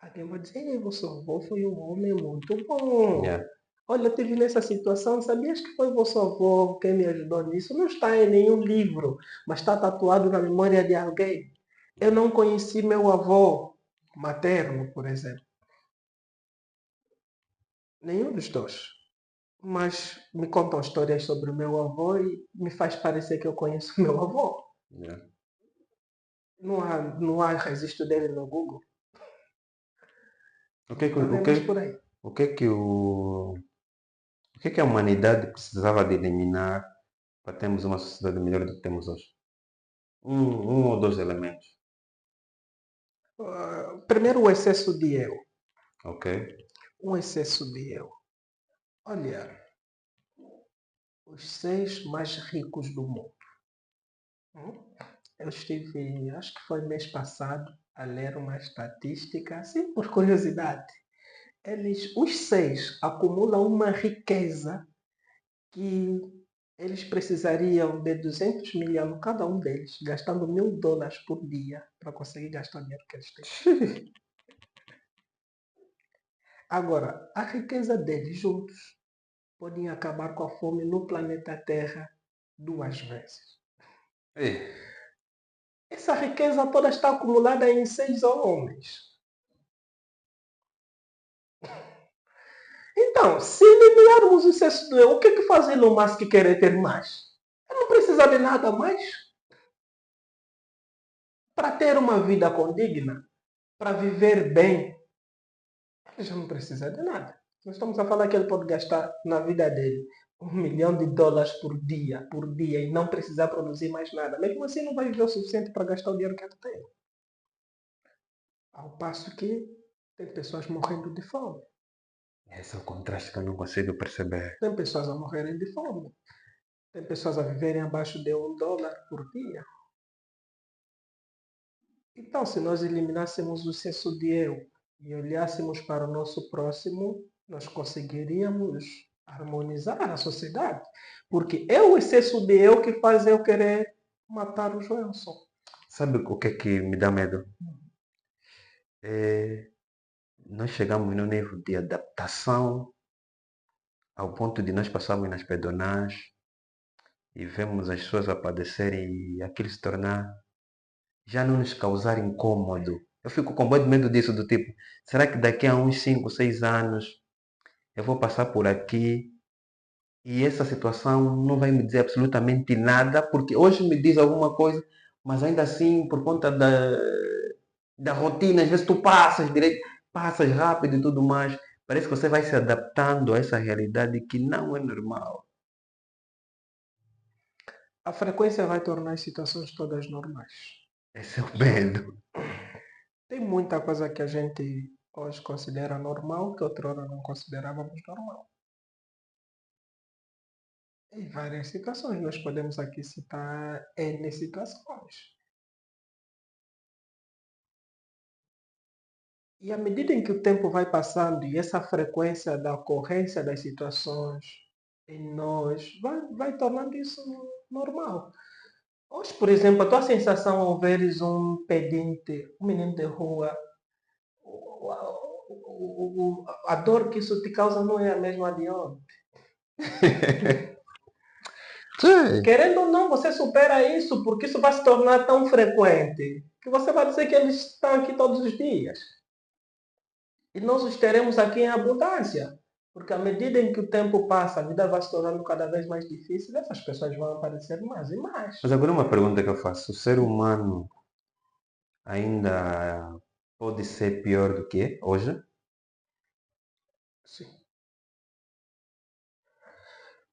Alguém vai dizer, o vosso avô foi um homem muito bom. Yeah. Olha, eu estive nessa situação, sabias que foi o vosso avô quem me ajudou nisso? Não está em nenhum livro, mas está tatuado na memória de alguém. Eu não conheci meu avô materno, por exemplo. Nenhum dos dois. Mas me contam histórias sobre o meu avô e me faz parecer que eu conheço meu avô. Yeah. Não há registro dele no Google. O que é que, Mas o é que, mais por aí. o que é que o que é que a humanidade precisava de eliminar para termos uma sociedade melhor do que temos hoje? Um ou dois elementos. Primeiro, o excesso de eu. Ok? Um excesso de eu. Olha, os 6 mais ricos do mundo. Eu estive, acho que foi mês passado, a ler uma estatística, assim, por curiosidade. Os 6 acumulam uma riqueza que eles precisariam de 200 milhões cada um deles, gastando $1.000 por dia para conseguir gastar o dinheiro que eles têm. Agora, a riqueza deles juntos podem acabar com a fome no planeta Terra 2 vezes. Ei, Essa riqueza toda está acumulada em 6 homens. Então, se eliminarmos o excesso do eu, o que é que faz Elon Musk querer ter mais? Ele não precisa de nada mais. Para ter uma vida condigna, para viver bem, ele já não precisa de nada. Nós estamos a falar que ele pode gastar na vida dele $1 milhão por dia, e não precisar produzir mais nada. Mesmo assim, não vai viver o suficiente para gastar o dinheiro que ele tem. Ao passo que tem pessoas morrendo de fome. esse é o contraste que eu não consigo perceber. Tem pessoas a morrerem de fome. Tem pessoas a viverem abaixo de $1 por dia. Então, se nós eliminássemos o senso de eu e olhássemos para o nosso próximo, nós conseguiríamos harmonizar a sociedade. Porque é o excesso de eu que faz eu querer matar o Joelson. Sabe o que é que me dá medo? Nós chegamos no nível de adaptação ao ponto de nós passarmos nas pedonais e vemos as pessoas a padecerem e aquilo se tornar já não nos causar incômodo. Eu fico com muito medo disso, do tipo, será que daqui a uns 5, 6 anos eu vou passar por aqui e essa situação não vai me dizer absolutamente nada, porque hoje me diz alguma coisa, mas ainda assim, por conta da rotina, às vezes tu passas direito, passas rápido e tudo mais, parece que você vai se adaptando a essa realidade que não é normal. A frequência vai tornar as situações todas normais. Esse é o medo. Tem muita coisa que a gente hoje considera normal que outrora não considerávamos normal. Em várias situações, nós podemos aqui citar N situações. E à medida em que o tempo vai passando e essa frequência da ocorrência das situações em nós vai tornando isso normal. Hoje, por exemplo, a tua sensação ao veres um pedinte, um menino de rua, a dor que isso te causa não é a mesma de ontem. Sim. Querendo ou não, você supera isso porque isso vai se tornar tão frequente que você vai dizer que eles estão aqui todos os dias. E nós os teremos aqui em abundância. Porque à medida em que o tempo passa, a vida vai se tornando cada vez mais difícil, essas pessoas vão aparecer mais e mais. Mas agora uma pergunta que eu faço. O ser humano ainda pode ser pior do que é hoje? Sim.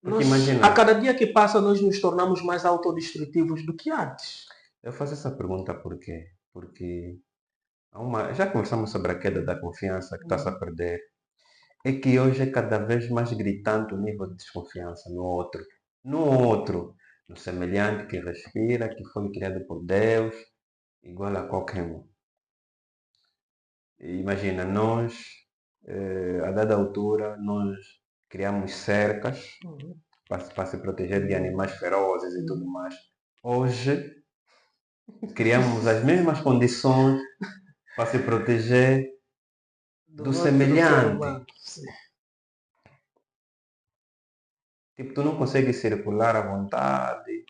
Porque A imagina, cada dia que passa, nós nos tornamos mais autodestrutivos do que antes. eu faço essa pergunta por quê? Porque já conversamos sobre a queda da confiança que está-se a perder. É que hoje é cada vez mais gritante o nível de desconfiança no outro. No outro, no semelhante que respira, que foi criado por Deus, igual a qualquer um. E imagina, nós, a dada altura, nós criamos cercas Uhum. para se proteger de animais ferozes e tudo mais. Hoje, criamos as mesmas condições para se proteger Do do outro ser semelhante. humano. Sim. Tipo, tu não consegues circular à vontade,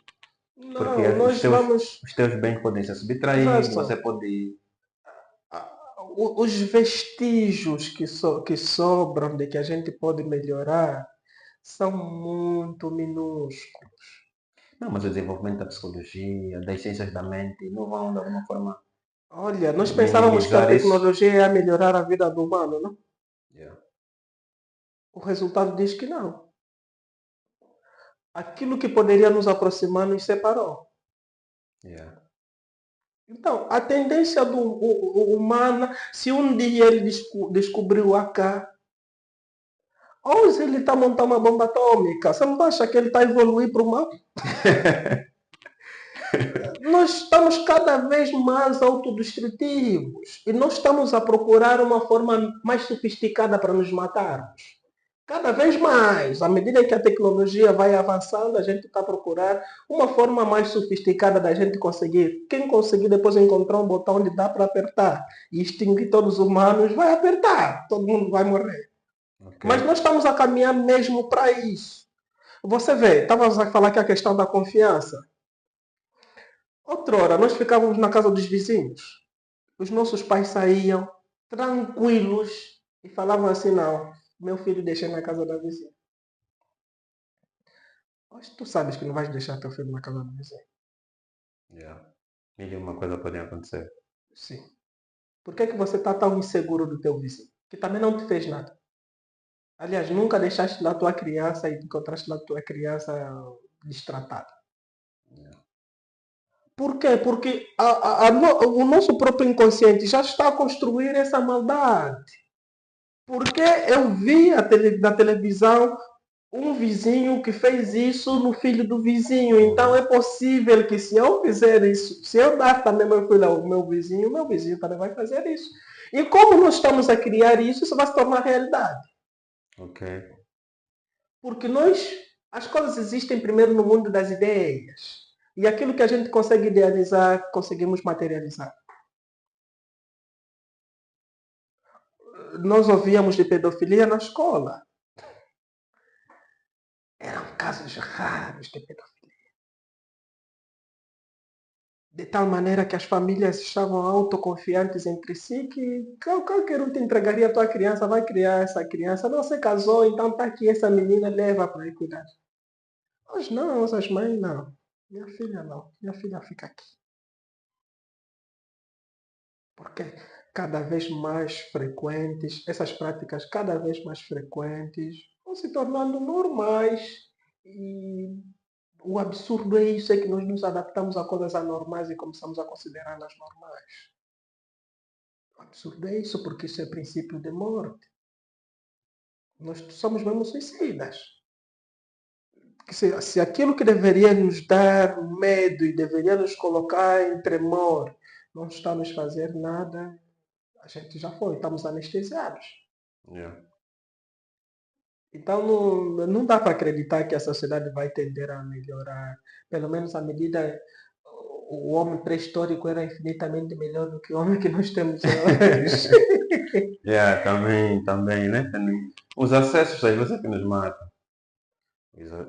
porque Não, nós vamos. os teus bens podem ser subtraídos, você Verso, pode. os vestígios que sobram de que a gente pode melhorar são muito minúsculos. Não, mas o desenvolvimento da psicologia, das ciências da mente, não vão de alguma forma Olha, nós pensávamos que a minimizar isso. tecnologia ia melhorar a vida do humano, não? Yeah, O resultado diz que não. Aquilo que poderia nos aproximar nos separou. yeah. Então, a tendência humana, se um dia ele descobriu o AK, hoje ele está montando uma bomba atômica, você não acha que ele está evoluindo para o mal? Nós estamos cada vez mais autodestrutivos e nós estamos a procurar uma forma mais sofisticada para nos matarmos. Cada vez mais, à medida que a tecnologia vai avançando, a gente está a procurar uma forma mais sofisticada da gente conseguir. Quem conseguir depois encontrar um botão onde dá para apertar e extinguir todos os humanos, vai apertar, todo mundo vai morrer. Ok. Mas nós estamos a caminhar mesmo para isso. Você vê, estávamos a falar que a questão da confiança. Outrora, nós ficávamos na casa dos vizinhos. Os nossos pais saíam tranquilos e falavam assim, não, meu filho deixei na casa da vizinha. Mas tu sabes que não vais deixar teu filho na casa do vizinho. Yeah. Mil e uma coisa podem acontecer. Sim. Por que você está tão inseguro do teu vizinho? Que também não te fez nada. Aliás, nunca deixaste lá tua criança e encontraste lá tua criança destratada. Yeah. Por quê? Porque o nosso próprio inconsciente já está a construir essa maldade. Porque eu vi na televisão um vizinho que fez isso no filho do vizinho. Então é possível que se eu fizer isso, se eu dar também meu filho ao meu vizinho também vai fazer isso. E como nós estamos a criar isso, isso vai se tornar realidade. Ok. Porque as coisas existem primeiro no mundo das ideias. E aquilo que a gente consegue idealizar, conseguimos materializar. Nós ouvíamos de pedofilia na escola. Eram casos raros de pedofilia. De tal maneira que as famílias estavam autoconfiantes entre si que qualquer um te entregaria a tua criança, vai criar essa criança. Não, você casou, então está aqui essa menina, leva para aí cuidar. Mas não, as mães não. Minha filha não. Minha filha fica aqui. Porque cada vez mais frequentes, essas práticas cada vez mais frequentes, vão se tornando normais. E o absurdo é isso, é que nós nos adaptamos a coisas anormais e começamos a considerá-las normais. O absurdo é isso, porque isso é princípio de morte. Nós somos mesmo suicidas. Se aquilo que deveria nos dar medo e deveria nos colocar em tremor não está a nos fazer nada, a gente já foi, estamos anestesiados. Yeah. Então não dá para acreditar que a sociedade vai tender a melhorar. Pelo menos à medida o homem pré-histórico era infinitamente melhor do que o homem que nós temos hoje. Yeah, também, né? Os acessos às vezes é que nos matam.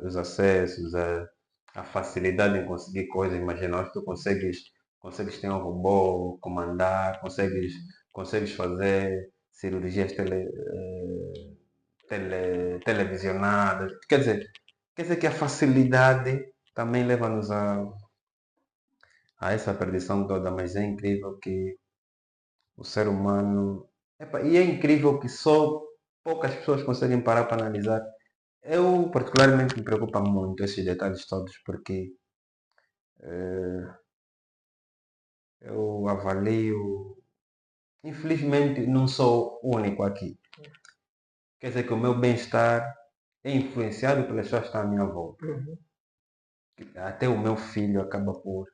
Os acessos, a facilidade em conseguir coisas. Imagina, hoje tu consegues ter um robô, comandar, consegues fazer cirurgias televisionadas. Quer dizer que a facilidade também leva-nos há essa perdição toda, mas é incrível que o ser humano. Epa, e é incrível que só poucas pessoas conseguem parar para analisar. Eu, particularmente, me preocupa muito esses detalhes todos, porque eu avalio. Infelizmente, não sou o único aqui. Quer dizer que o meu bem-estar é influenciado pelas pessoas que estão à minha volta. Uhum. Até o meu filho acaba por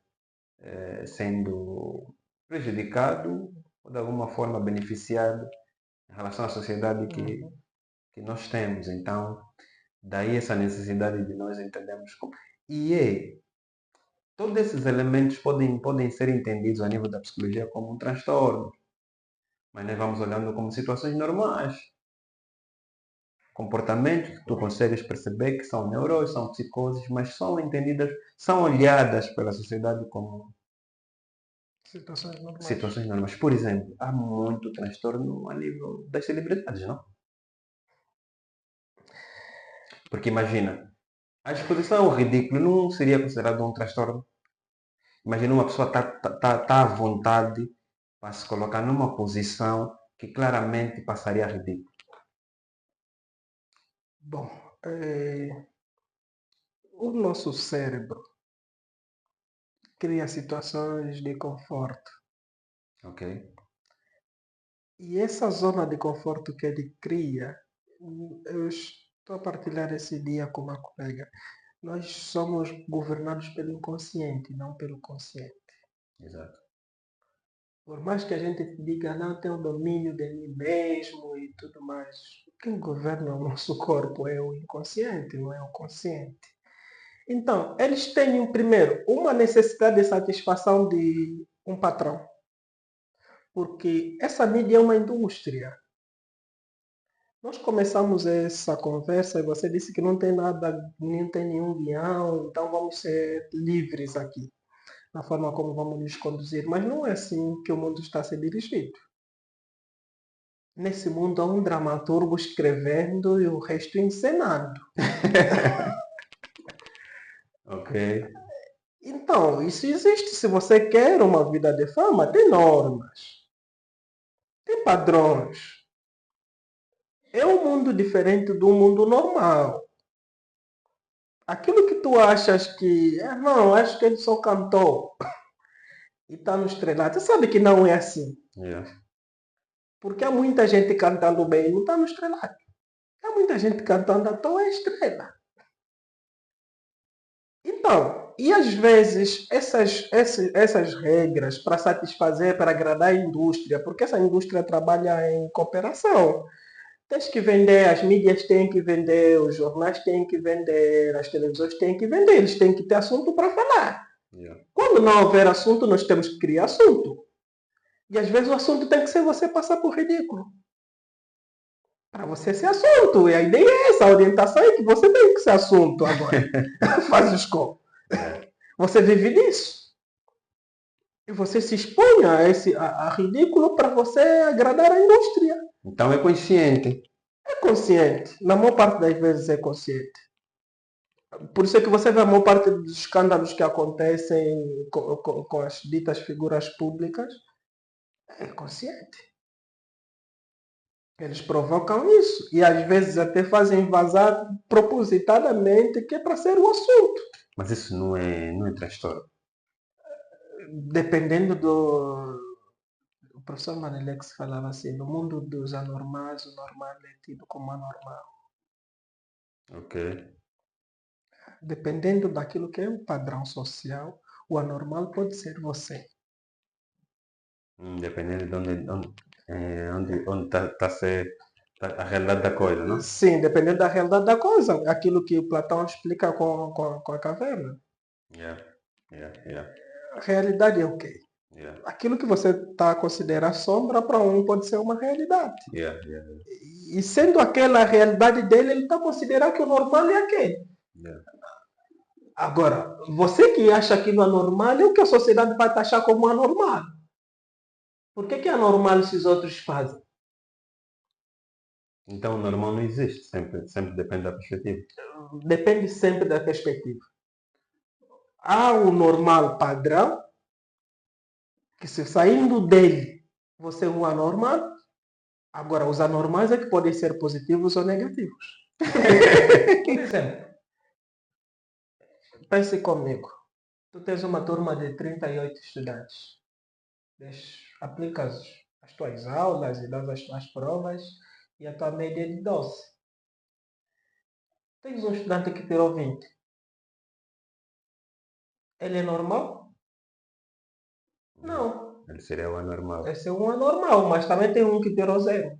sendo prejudicado ou de alguma forma beneficiado em relação à sociedade Uhum. que nós temos. Então, daí essa necessidade de nós entendermos como. E é, todos esses elementos podem ser entendidos a nível da psicologia como um transtorno, mas nós vamos olhando como situações normais. Comportamentos que tu consegues perceber que são neuroses, são psicoses, mas são entendidas, são olhadas pela sociedade como Situações normais. situações normais. Por exemplo, há muito transtorno a nível das celebridades, não? Porque imagina, a exposição ao ridículo não seria considerado um transtorno. Imagina uma pessoa tá à vontade para se colocar numa posição que claramente passaria ridículo. Bom, o nosso cérebro cria situações de conforto. Ok? E essa zona de conforto que ele cria, eu estou a partilhar esse dia com uma colega. Nós somos governados pelo inconsciente, não pelo consciente. Exato. Por mais que a gente diga, não, tenho domínio de mim mesmo e tudo mais, quem governa o nosso corpo é o inconsciente, não é o consciente. Então, eles têm, primeiro, uma necessidade de satisfação de um patrão. Porque essa mídia é uma indústria. Nós começamos essa conversa e você disse que não tem nada, não tem nenhum guião, então vamos ser livres aqui, na forma como vamos nos conduzir. Mas não é assim que o mundo está a ser dirigido. Nesse mundo há um dramaturgo escrevendo e o resto encenando. Ok. Então, isso existe. Se você quer uma vida de fama, tem normas, tem padrões. É um mundo diferente do mundo normal. Aquilo que tu achas que, não, acho que ele só cantou e está no estrelado. Você sabe que não é assim. Yeah. Porque há muita gente cantando bem e não está no estrelado. Há muita gente cantando à toa é estrela. Então, e às vezes essas regras para satisfazer, para agradar a indústria, porque essa indústria trabalha em cooperação. Tens que vender, as mídias têm que vender, os jornais têm que vender, as televisões têm que vender, eles têm que ter assunto para falar. Yeah. Quando não houver assunto, nós temos que criar assunto. E às vezes o assunto tem que ser você passar por ridículo. Para você ser assunto. E a ideia é essa, a orientação é que você tem que ser assunto agora. Faz os como. Você vive disso. E você se expõe a ridículo para você agradar a indústria. Então é consciente. É consciente. Na maior parte das vezes é consciente. Por isso é que você vê a maior parte dos escândalos que acontecem com as ditas figuras públicas. É consciente. Eles provocam isso. E às vezes até fazem vazar propositadamente, que é para ser o assunto. Mas isso não é transtorno. Dependendo do. O professor Manilex falava assim: no mundo dos anormais, o normal é tido como anormal. Ok. Dependendo daquilo que é o padrão social, o anormal pode ser você. Dependendo de onde está a ser a realidade da coisa, não? Sim, dependendo da realidade da coisa. Aquilo que Platão explica com a caverna. Yeah. Yeah. Yeah. A realidade é o quê? Yeah. Aquilo que você está a considerar sombra, para um pode ser uma realidade. Yeah. Yeah. E sendo aquela a realidade dele, ele está a considerar que o normal é aquele. Yeah. Agora, você que acha aquilo anormal, é o que a sociedade vai taxar como anormal. Por que é anormal se os outros fazem? Então o normal não existe, sempre depende da perspectiva. Depende sempre da perspectiva. Há o normal padrão que se saindo dele você é um anormal, agora os anormais é que podem ser positivos ou negativos. Por exemplo, pense comigo, tu tens uma turma de 38 estudantes, aplicas as tuas aulas e dás as tuas provas e a tua média é de 12. Tens um estudante que tirou 20. Ele é normal? Não. Ele seria o anormal. Esse é um anormal, mas também tem um que tirou 0.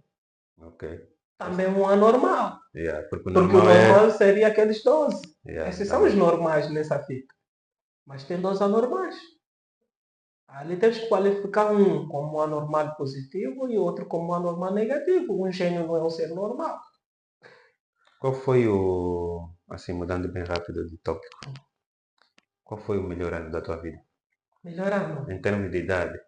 Ok. Também um anormal. Yeah, porque o Porque o normal é. normal seria aqueles 12. Yeah, Esses são os normais nessa fita. Mas tem 2 anormais. Ali tens que qualificar um como um anormal positivo e outro como um anormal negativo. Um gênio não é um ser normal. Qual foi o. Assim, mudando bem rápido de tópico. Qual foi o melhor ano da tua vida? Melhor ano. Em termos de idade.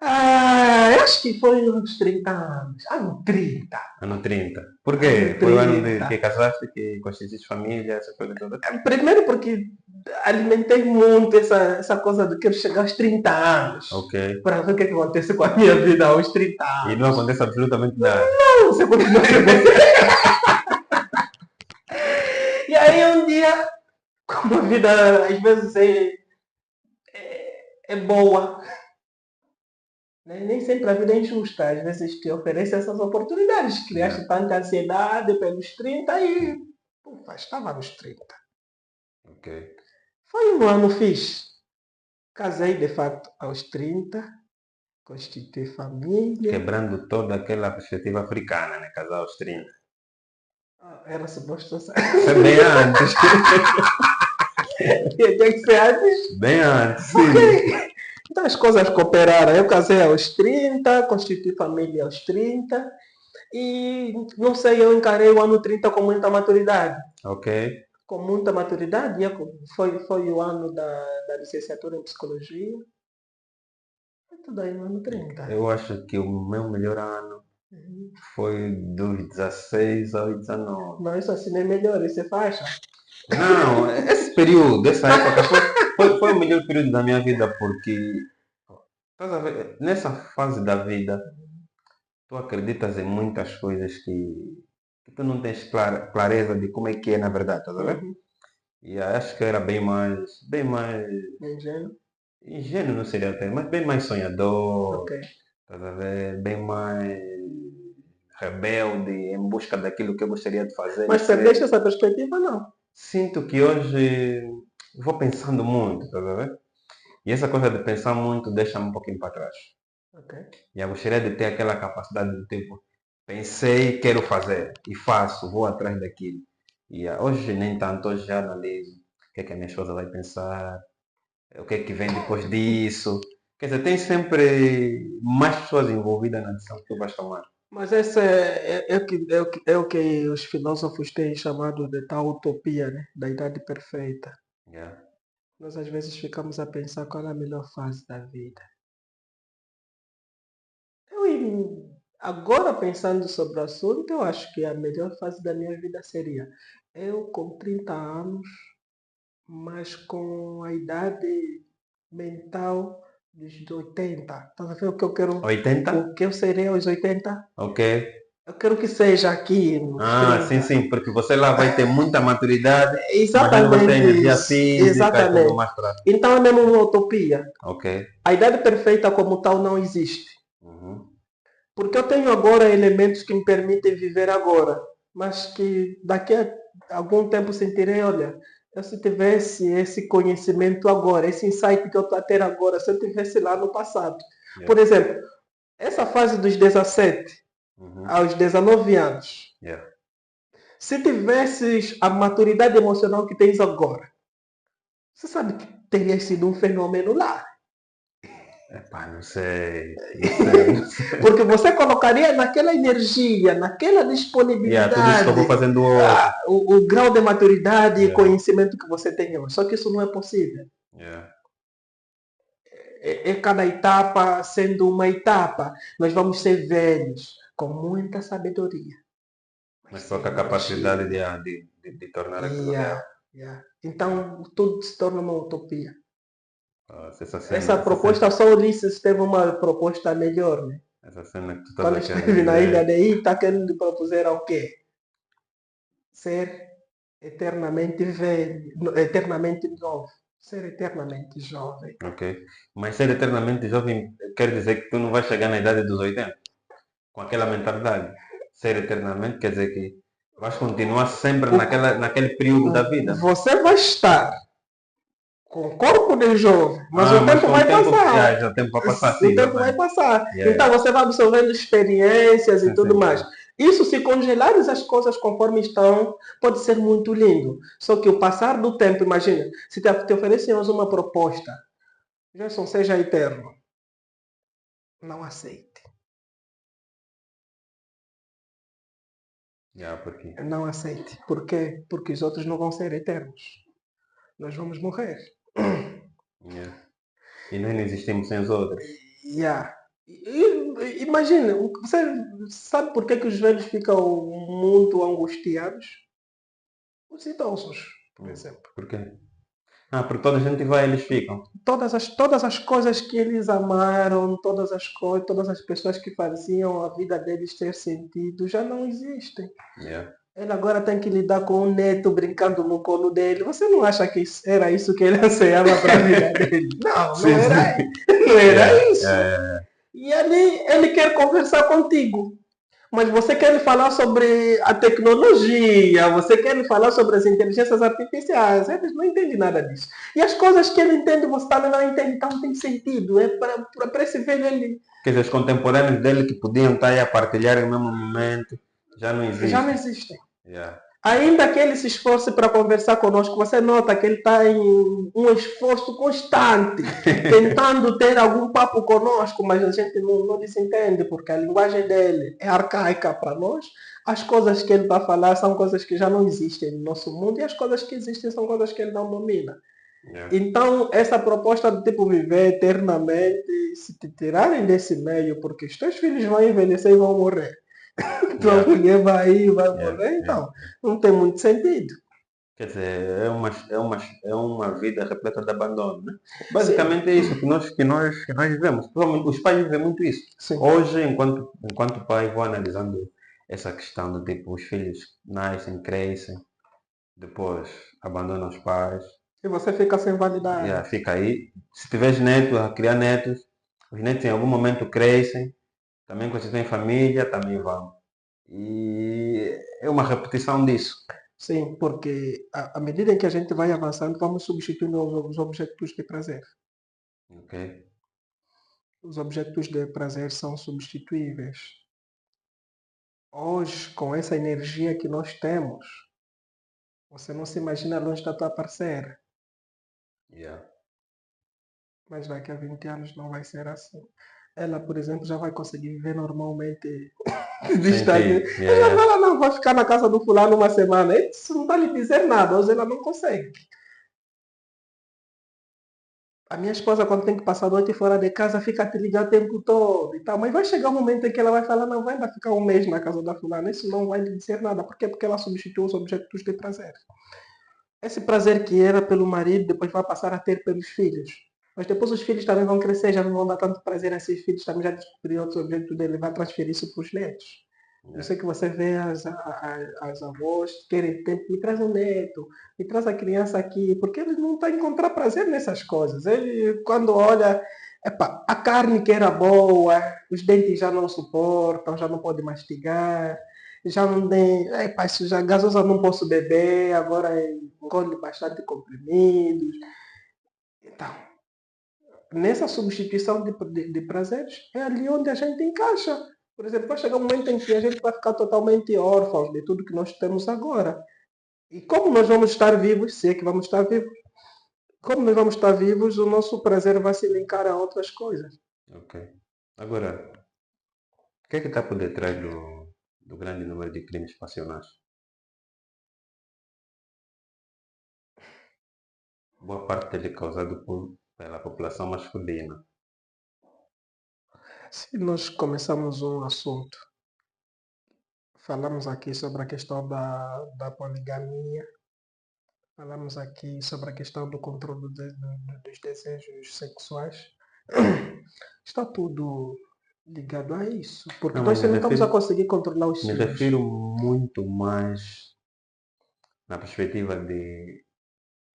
Eu acho que foi uns 30 anos. Ano 30. Ano 30. Por quê? Ano Foi o ano de 30. que casaste, que constituíste família, essa coisa toda? Primeiro porque alimentei muito essa coisa de quero chegar aos 30 anos. Ok. Para ver o que acontece com a minha vida aos 30 anos. E não acontece absolutamente nada. Não, você continua a ser você. E aí um dia, como a vida às vezes é boa, né? Nem sempre a vida é injusta, às vezes te oferece essas oportunidades. Criaste tanta ansiedade pelos 30 e estava nos 30. Ok. Foi um ano fixe. Casei de facto aos 30, constituí família. Quebrando toda aquela perspectiva africana, né? Casar aos 30. Era suposto ser. Foi bem antes. Tinha que ser antes. Bem antes, sim. Okay. Então as coisas cooperaram. Eu casei aos 30, constituí família aos 30 e não sei, eu encarei o ano 30 com muita maturidade. Ok. Com muita maturidade. Foi o ano da licenciatura em psicologia. Foi tudo aí no ano 30. Eu acho que o meu melhor ano foi dos 16 aos 19. Não, isso assim não é melhor, isso é faixa. Não, esse período, essa época foi o melhor período da minha vida porque estás a ver, nessa fase da vida tu acreditas em muitas coisas que tu não tens clareza de como é que é na verdade, estás a ver? E acho que era bem mais ingênuo não seria até, mas bem mais sonhador, Ok. estás a ver? Bem mais rebelde em busca daquilo que eu gostaria de fazer. Mas perdeste essa perspectiva, não? Sinto que hoje vou pensando muito, estás a ver? E essa coisa de pensar muito deixa-me um pouquinho para trás. Ok. E eu gostaria de ter aquela capacidade de tipo, pensei, quero fazer, e faço, vou atrás daquilo. E hoje nem tanto, hoje já analiso o que é que a minha esposa vai pensar, o que é que vem depois disso. Quer dizer, tem sempre mais pessoas envolvidas na decisão que tu vais tomar. Mas esse é o que os filósofos têm chamado de tal utopia, né? Da idade perfeita. Yeah. Nós às vezes ficamos a pensar qual é a melhor fase da vida. Agora pensando sobre o assunto, eu acho que a melhor fase da minha vida seria eu com 30 anos, mas com a idade mental dos 80. Estás a ver o que eu quero? 80? O que eu serei aos 80? Ok. Eu quero que seja aqui nos 30. Sim, porque você lá vai ter muita maturidade, mas já não vai ter Exatamente energia isso. física e tudo Exatamente. mais para. Então é mesmo uma utopia. Ok. A idade perfeita como tal não existe. Uhum. Porque eu tenho agora elementos que me permitem viver agora, mas que daqui a algum tempo sentirei, olha, eu se tivesse esse conhecimento agora, esse insight que eu estou a ter agora, se eu tivesse lá no passado. Yeah. Por exemplo, essa fase dos 17 aos 19 anos, Yeah. se tivesses a maturidade emocional que tens agora, você sabe que teria sido um fenômeno lá. Epá, não sei. Porque você colocaria naquela energia, naquela disponibilidade, Tudo isso que eu vou fazendo o grau de maturidade e conhecimento que você tem hoje. Só que isso não é possível. É cada etapa sendo uma etapa. Nós vamos ser velhos, com muita sabedoria. Mas só com a capacidade de tornar aquilo real. Yeah. Então tudo se torna uma utopia. Essa Essa cena, proposta só Ulisses teve uma proposta melhor, né? essa cena que tu estás Quando a querer esteve na ilha dizer. de Ita, que ele propuseram o quê? Ser eternamente velho, eternamente novo, ser eternamente jovem. Ok. Mas ser eternamente jovem quer dizer que tu não vais chegar na idade dos 80 com aquela mentalidade. Ser eternamente quer dizer que vais continuar sempre naquele período da vida. Você vai estar com o corpo de jovem, mas Ah, o mas tempo com o vai tempo, passar. já o tempo vai passar, O sim, já tempo vai vai. passar. Yeah, Então yeah. você vai absorvendo experiências e Sim, tudo sim, mais. sim. Isso, se congelares as coisas conforme estão, pode ser muito lindo. Só que o passar do tempo, imagina, se te oferecem hoje uma proposta, Gerson, seja eterno, não aceite. Yeah, porque, Não aceite. Por quê? Porque os outros não vão ser eternos. Nós vamos morrer. yeah. E nós não existimos sem os outros. Yeah. Imagina, você sabe por que os velhos ficam muito angustiados? Os idosos, por exemplo. Por quê? Ah, porque toda a gente vai, eles ficam. Todas as coisas que eles amaram, todas as coisas, todas as pessoas que faziam a vida deles ter sentido já não existem. Yeah. Ele agora tem que lidar com o neto brincando no colo dele. Você não acha que era isso que ele ansiava para a vida dele? Não, Sim, sim. não Yeah, era isso. yeah, yeah. E ele quer conversar contigo. Mas você quer lhe falar sobre a tecnologia, você quer lhe falar sobre as inteligências artificiais, eles não entendem nada disso. E as coisas que ele entende, você também não entende, então não tem sentido. É para esse velho, ele Quer dizer, os contemporâneos dele que podiam estar aí a partilhar o mesmo momento já não já não existem. existe. Yeah. Ainda que ele se esforce para conversar conosco, você nota que ele está em um esforço constante, tentando ter algum papo conosco, mas a gente não se entende, porque a linguagem dele é arcaica para nós. As coisas que ele está a falar são coisas que já não existem no nosso mundo, e as coisas que existem são coisas que ele não domina. Yeah. Então, essa proposta de tipo viver eternamente, se te tirarem desse meio, porque os teus filhos vão envelhecer e vão morrer. Tua Yeah. mulher vai Yeah. morrer, Yeah. então não tem muito sentido. Quer dizer, é uma vida repleta de abandono, né? Sim, Basicamente é isso que nós vivemos. Provavelmente os pais vivem muito isso. sim. Hoje, enquanto pai, vou analisando essa questão do tipo, os filhos nascem, crescem, depois abandonam os pais, E você fica sem validade. yeah, fica aí. Se tiveres netos, a criar netos, os netos em algum momento crescem, também constituem família, também vão. E é uma repetição disso. Sim, porque à medida em que a gente vai avançando, vamos substituindo os objetos de prazer. Ok? Os objetos de prazer são substituíveis. Hoje, com essa energia que nós temos, você não se imagina longe da tua parceira. Yeah. Mas daqui a 20 anos não vai ser assim. Ela, por exemplo, já vai conseguir viver normalmente Sem distante. ti. Yeah. Ela não vai ficar na casa do fulano uma semana. Isso não está lhe dizer nada. Hoje ela não consegue. A minha esposa, quando tem que passar a noite fora de casa, fica a te ligar o tempo todo e tal. Mas vai chegar um momento em que ela vai falar, não, vai ainda ficar um mês na casa da fulana. Isso não vai lhe dizer nada. Por quê? Porque ela substituiu os objetos de prazer. Esse prazer que era pelo marido, depois vai passar a ter pelos filhos. Mas depois os filhos também vão crescer, já não vão dar tanto prazer a esses filhos, também já descobriram outros objetos dele, vai transferir isso para os netos. Por Yeah. isso é que você vê as avós querem tempo, me traz um neto, me traz a criança aqui, porque ele não está a encontrar prazer nessas coisas. Ele, quando olha, epa, a carne que era boa, os dentes já não suportam, já não pode mastigar, já não tem, epa, isso já, gasosa não posso beber, agora engole bastante comprimidos. Então, nessa substituição de prazeres, é ali onde a gente encaixa. Por exemplo, vai chegar um momento em que a gente vai ficar totalmente órfãos de tudo que nós temos agora. E como nós vamos estar vivos, se é que vamos estar vivos, como nós vamos estar vivos, o nosso prazer vai se linkar a outras coisas. Ok. Agora, o que é que está por detrás do grande número de crimes passionais? Boa parte dele é causado pela população masculina. Se nós começamos um assunto, falamos aqui sobre a questão da poligamia, Falamos aqui sobre a questão do controle dos desejos sexuais. Está tudo ligado a isso. Porque Não, nós mas se não estamos a conseguir controlar os me ciúmes. refiro muito mais na perspectiva de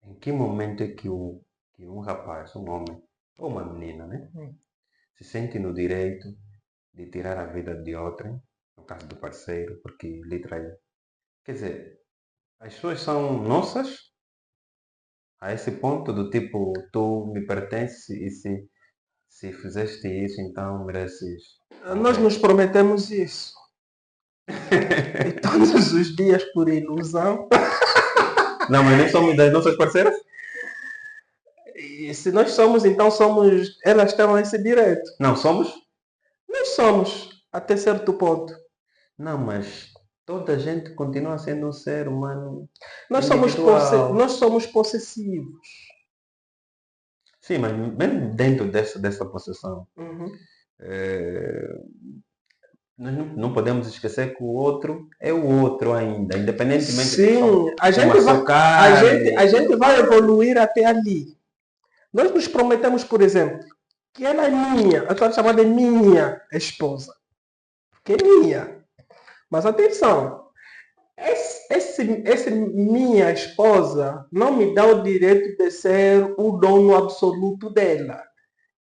em que momento é que um rapaz, um homem ou uma menina, né, Hum. se sente no direito de tirar a vida de outrem, no caso do parceiro, porque lhe traiu. Quer dizer, as pessoas são nossas a esse ponto do tipo, tu me pertences e se fizeste isso, então mereces Nós nos morrer. prometemos isso. E todos os dias, por ilusão, Não, mas nem somos das nossas parceiras? e se nós somos, então somos, elas têm esse direito. Não somos? Nós somos, até certo ponto. Não, mas toda a gente continua sendo um ser humano Nós somos, individual. nós somos possessivos. Sim, mas mesmo dentro dessa possessão, Uhum. nós não podemos esquecer que o outro é o outro ainda, independentemente de que somos Sim, a uma gente vai, só carne. a gente vai evoluir até ali. Nós nos prometemos, por exemplo, que ela é minha, eu estou chamando de minha esposa, que é minha. Mas atenção, esse minha esposa não me dá o direito de ser o dono absoluto dela.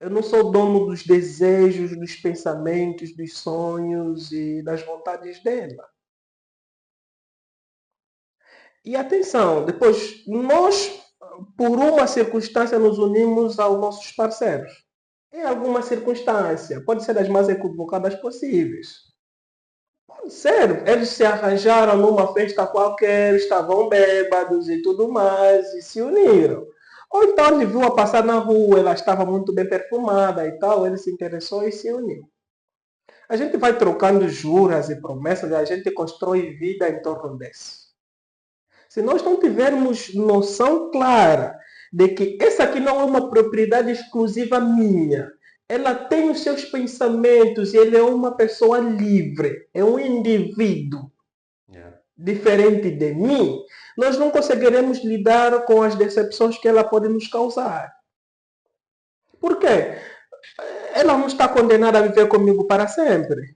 Eu não sou dono dos desejos, dos pensamentos, dos sonhos e das vontades dela. E atenção, depois nós, por uma circunstância, nos unimos aos nossos parceiros. Em alguma circunstância, pode ser das mais equivocadas possíveis. Pode ser, eles se arranjaram numa festa qualquer, estavam bêbados e tudo mais, e se uniram. Ou então ele viu-a passar na rua, ela estava muito bem perfumada e tal, ele se interessou e se uniu. A gente vai trocando juras e promessas e a gente constrói vida em torno disso. Se nós não tivermos noção clara de que essa aqui não é uma propriedade exclusiva minha, ela tem os seus pensamentos e ele é uma pessoa livre, é um indivíduo Yeah. diferente de mim, nós não conseguiremos lidar com as decepções que ela pode nos causar. Por quê? Ela não está condenada a viver comigo para sempre.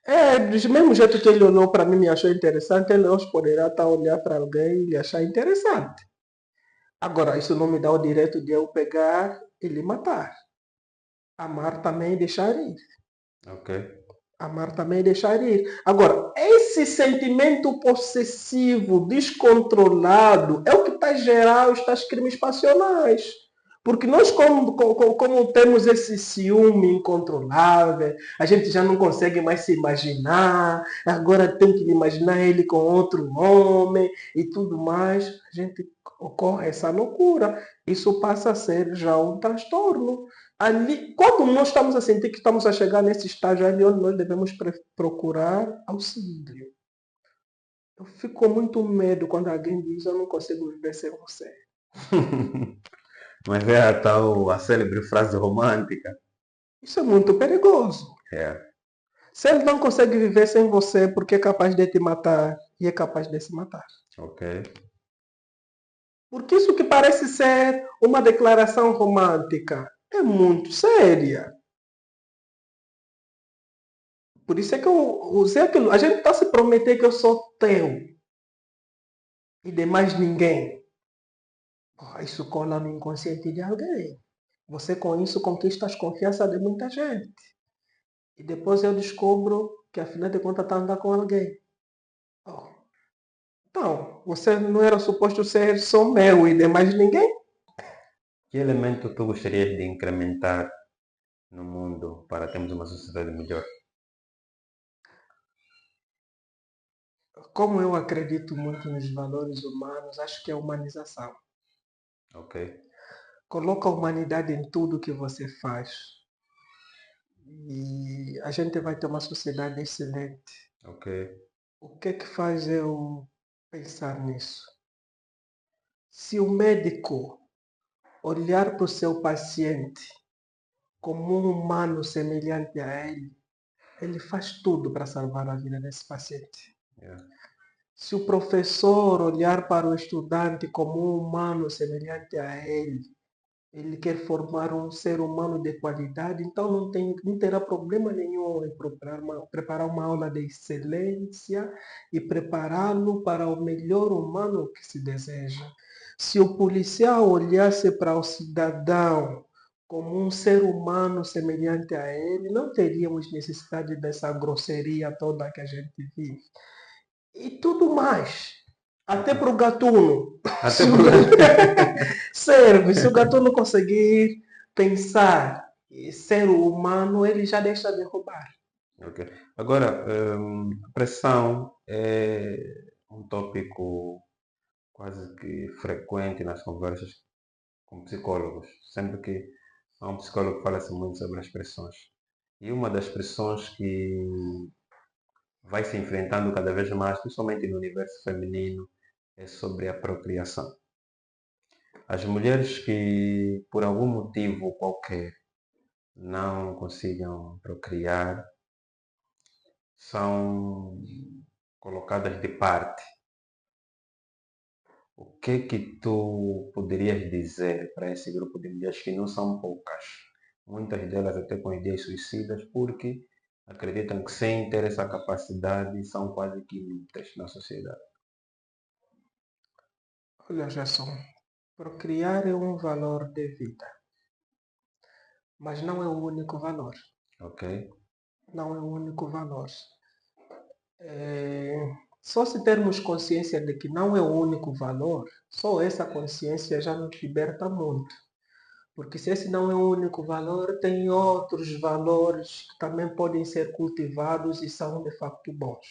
É, do mesmo jeito que ele olhou para mim e me achou interessante, ele hoje poderá estar a olhar para alguém e lhe achar interessante. Agora, isso não me dá o direito de eu pegar e lhe matar. Amar também e deixar ir. Ok. Amar também e deixar ir. Agora, esse sentimento possessivo, descontrolado, é o que está a gerar os tais crimes passionais. Porque nós, como temos esse ciúme incontrolável, a gente já não consegue mais se imaginar, agora tem que imaginar ele com outro homem e tudo mais, a gente ocorre essa loucura. Isso passa a ser já um transtorno. Ali, quando nós estamos a sentir que estamos a chegar nesse estágio, ali onde nós devemos procurar auxílio. Eu fico com muito medo quando alguém diz eu não consigo viver sem você. Mas é a célebre frase romântica. Isso é muito perigoso. É. Se ele não consegue viver sem você, porque é capaz de te matar e é capaz de se matar. Ok. Porque isso que parece ser uma declaração romântica é muito séria. Por isso é que eu usei aquilo. A gente está se prometer que eu sou teu e de mais ninguém. Isso cola no inconsciente de alguém. Você com isso conquista as confianças de muita gente. E depois eu descubro que afinal de contas está andando com alguém. Oh. Então, você não era suposto ser só meu e de mais ninguém? Que elemento tu gostarias de incrementar no mundo para termos uma sociedade melhor? Como eu acredito muito nos valores humanos, acho que é a humanização. Ok. Coloca a humanidade em tudo que você faz. E a gente vai ter uma sociedade excelente. Ok. O que é que faz eu pensar nisso? Se o médico olhar para o seu paciente como um humano semelhante a ele, ele faz tudo para salvar a vida desse paciente. Yeah. Se o professor olhar para o estudante como um humano semelhante a ele quer formar um ser humano de qualidade, então não terá problema nenhum em preparar uma aula de excelência e prepará-lo para o melhor humano que se deseja. Se o policial olhasse para o cidadão como um ser humano semelhante a ele, não teríamos necessidade dessa grosseria toda que a gente vive. E tudo mais. Até para o gatuno. Até Se o por... serve, se o gatuno conseguir pensar e ser humano, ele já deixa de roubar. Ok. Agora, pressão é um tópico quase que frequente nas conversas com psicólogos. Sempre que há um psicólogo fala-se muito sobre as pressões. E uma das pressões que vai se enfrentando cada vez mais, principalmente no universo feminino, é sobre a procriação. As mulheres que, por algum motivo qualquer, não consigam procriar, são colocadas de parte. O que tu poderias dizer para esse grupo de mulheres que não são poucas? Muitas delas até com ideias suicidas porque acreditam que sem ter essa capacidade são quase que inúteis na sociedade. Olha, Gerson, procriar é um valor de vida, mas não é o único valor. Ok? Não é o único valor. Só se termos consciência de que não é o único valor, só essa consciência já nos liberta muito. Porque se esse não é o único valor, tem outros valores que também podem ser cultivados e são de facto bons.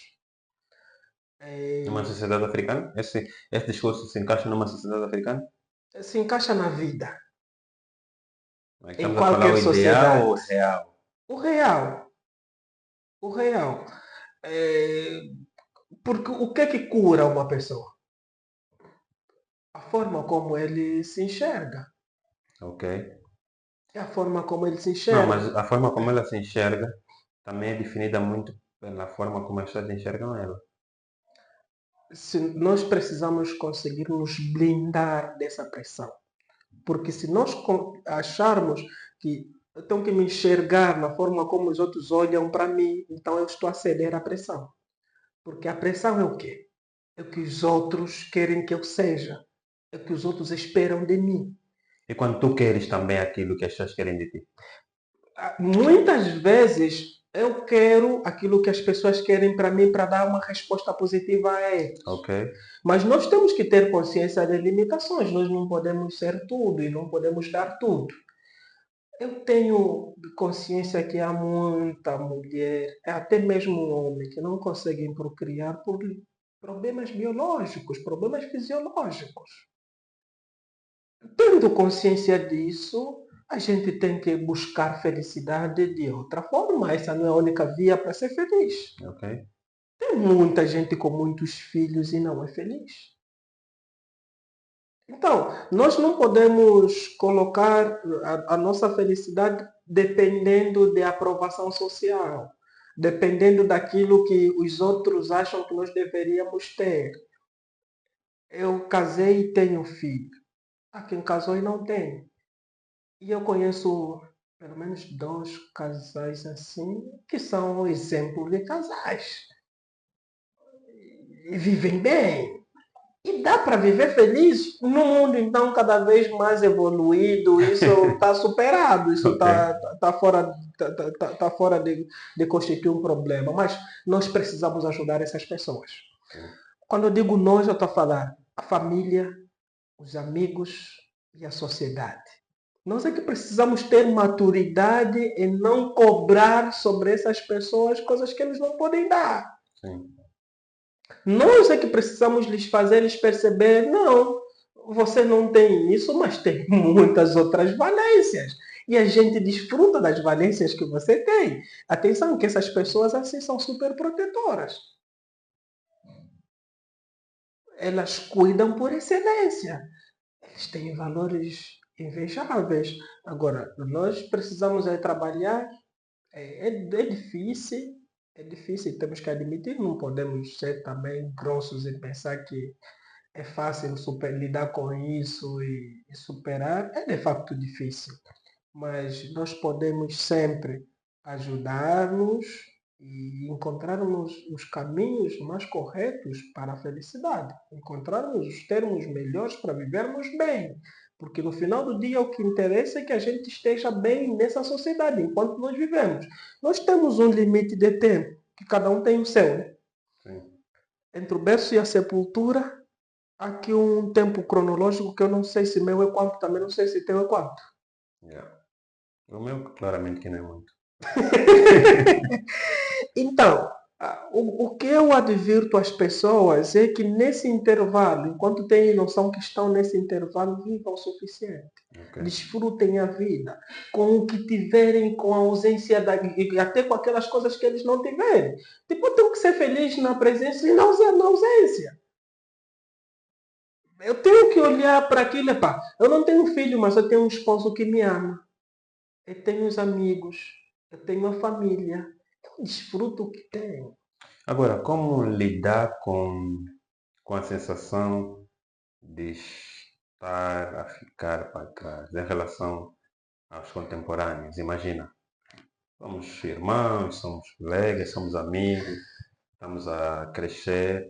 Numa É, sociedade africana? Esse discurso se encaixa numa sociedade africana? se encaixa na vida, Não é que em estamos a falar qualquer o ideal sociedade. ou o real? O real, o real. É, porque o que é que cura uma pessoa? A forma como ele se enxerga. Ok? É a forma como ele se Não, mas enxerga. a forma como ela se enxerga também é definida muito pela forma como as pessoas enxergam ela. Se nós precisamos conseguir nos blindar dessa pressão. Porque se nós acharmos que eu tenho que me enxergar na forma como os outros olham para mim, então eu estou a ceder à pressão. Porque a pressão é o quê? É o que os outros querem que eu seja. É o que os outros esperam de mim. E quando tu queres também aquilo que as pessoas querem de ti. Muitas vezes eu quero aquilo que as pessoas querem para mim para dar uma resposta positiva a eles. Ok? Mas nós temos que ter consciência das limitações. Nós não podemos ser tudo e não podemos dar tudo. Eu tenho consciência que há muita mulher, até mesmo homem, que não conseguem procriar por problemas biológicos, problemas fisiológicos. Tendo consciência disso, a gente tem que buscar felicidade de outra forma. Essa não é a única via para ser feliz. Ok? Tem muita gente com muitos filhos e não é feliz. Então, nós não podemos colocar a nossa felicidade dependendo de aprovação social, dependendo daquilo que os outros acham que nós deveríamos ter. Eu casei e tenho filho. Há quem casou e não tem. E eu conheço pelo menos dois casais assim que são exemplos de casais. E vivem bem. E dá para viver feliz num mundo então cada vez mais evoluído, isso está superado, isso Ok. tá fora, tá fora de constituir um problema. Mas nós precisamos ajudar essas pessoas. Sim. Quando eu digo nós, eu estou a falar a família, os amigos e a sociedade. Nós é que precisamos ter maturidade em não cobrar sobre essas pessoas coisas que eles não podem dar. Sim. Nós é que precisamos lhes fazer eles perceber, não, você não tem isso, mas tem muitas outras valências. E a gente desfruta das valências que você tem. Atenção que essas pessoas assim são super protetoras. Elas cuidam por excelência. Eles têm valores invejáveis. Agora, nós precisamos trabalhar, é difícil, É difícil, temos que admitir, não podemos ser também grossos e pensar que é fácil lidar com isso e superar. É de facto difícil, mas nós podemos sempre ajudar-nos e encontrarmos os caminhos mais corretos para a felicidade, encontrarmos os termos melhores para vivermos bem. Porque no final do dia o que interessa é que a gente esteja bem nessa sociedade enquanto nós vivemos. Nós temos um limite de tempo, que cada um tem o seu, né? Sim. Entre o berço e a sepultura, há aqui um tempo cronológico que eu não sei se meu é quanto, também não sei se teu é quanto. Yeah. O meu, claramente, que não é muito. Então, o que eu advirto às pessoas é que nesse intervalo, enquanto têm noção que estão nesse intervalo, vivam o suficiente. Ok. Desfrutem a vida com o que tiverem, com a ausência e até com aquelas coisas que eles não tiverem. Tipo, eu tenho que ser feliz na presença e na ausência. Eu tenho que olhar para aquilo, epá, eu não tenho filho, mas eu tenho um esposo que me ama. Eu tenho os amigos, eu tenho a família. Eu desfruto o que tenho. Agora, como lidar com a sensação de estar a ficar para trás em relação aos contemporâneos? Imagina, somos irmãos, somos colegas, somos amigos, estamos a crescer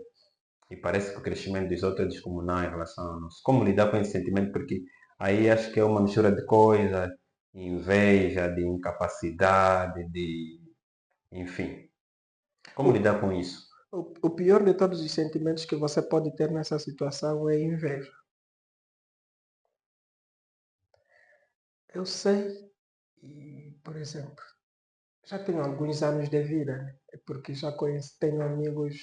e parece que o crescimento dos outros é descomunal em relação a nós. Como lidar com esse sentimento? Porque aí acho que é uma mistura de coisas, inveja, de incapacidade, de... enfim. Como O, lidar com isso? o pior de todos os sentimentos que você pode ter nessa situação é inveja. Eu sei, e, por exemplo, já tenho alguns anos de vida, né? É porque já conheço, tenho amigos,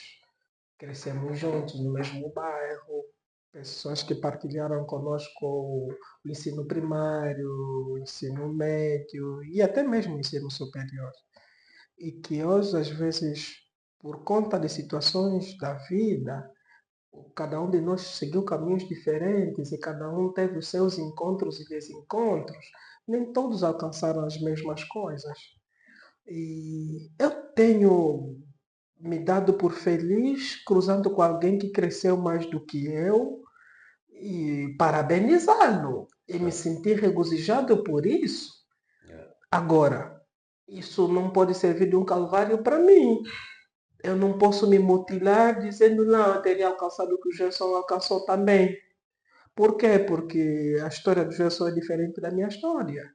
crescemos juntos no mesmo bairro, pessoas que partilharam conosco o ensino primário, o ensino médio e até mesmo o ensino superior. E que hoje, às vezes, por conta de situações da vida, cada um de nós seguiu caminhos diferentes e cada um teve os seus encontros e desencontros. Nem todos alcançaram as mesmas coisas. E eu tenho me dado por feliz cruzando com alguém que cresceu mais do que eu e parabenizá-lo e me Certo. sentir regozijado por isso. Yeah. Agora, isso não pode servir de um calvário para mim. Eu não posso me mutilar dizendo, não, eu teria alcançado o que o Gerson alcançou também. Por quê? Porque a história do Gerson é diferente da minha história.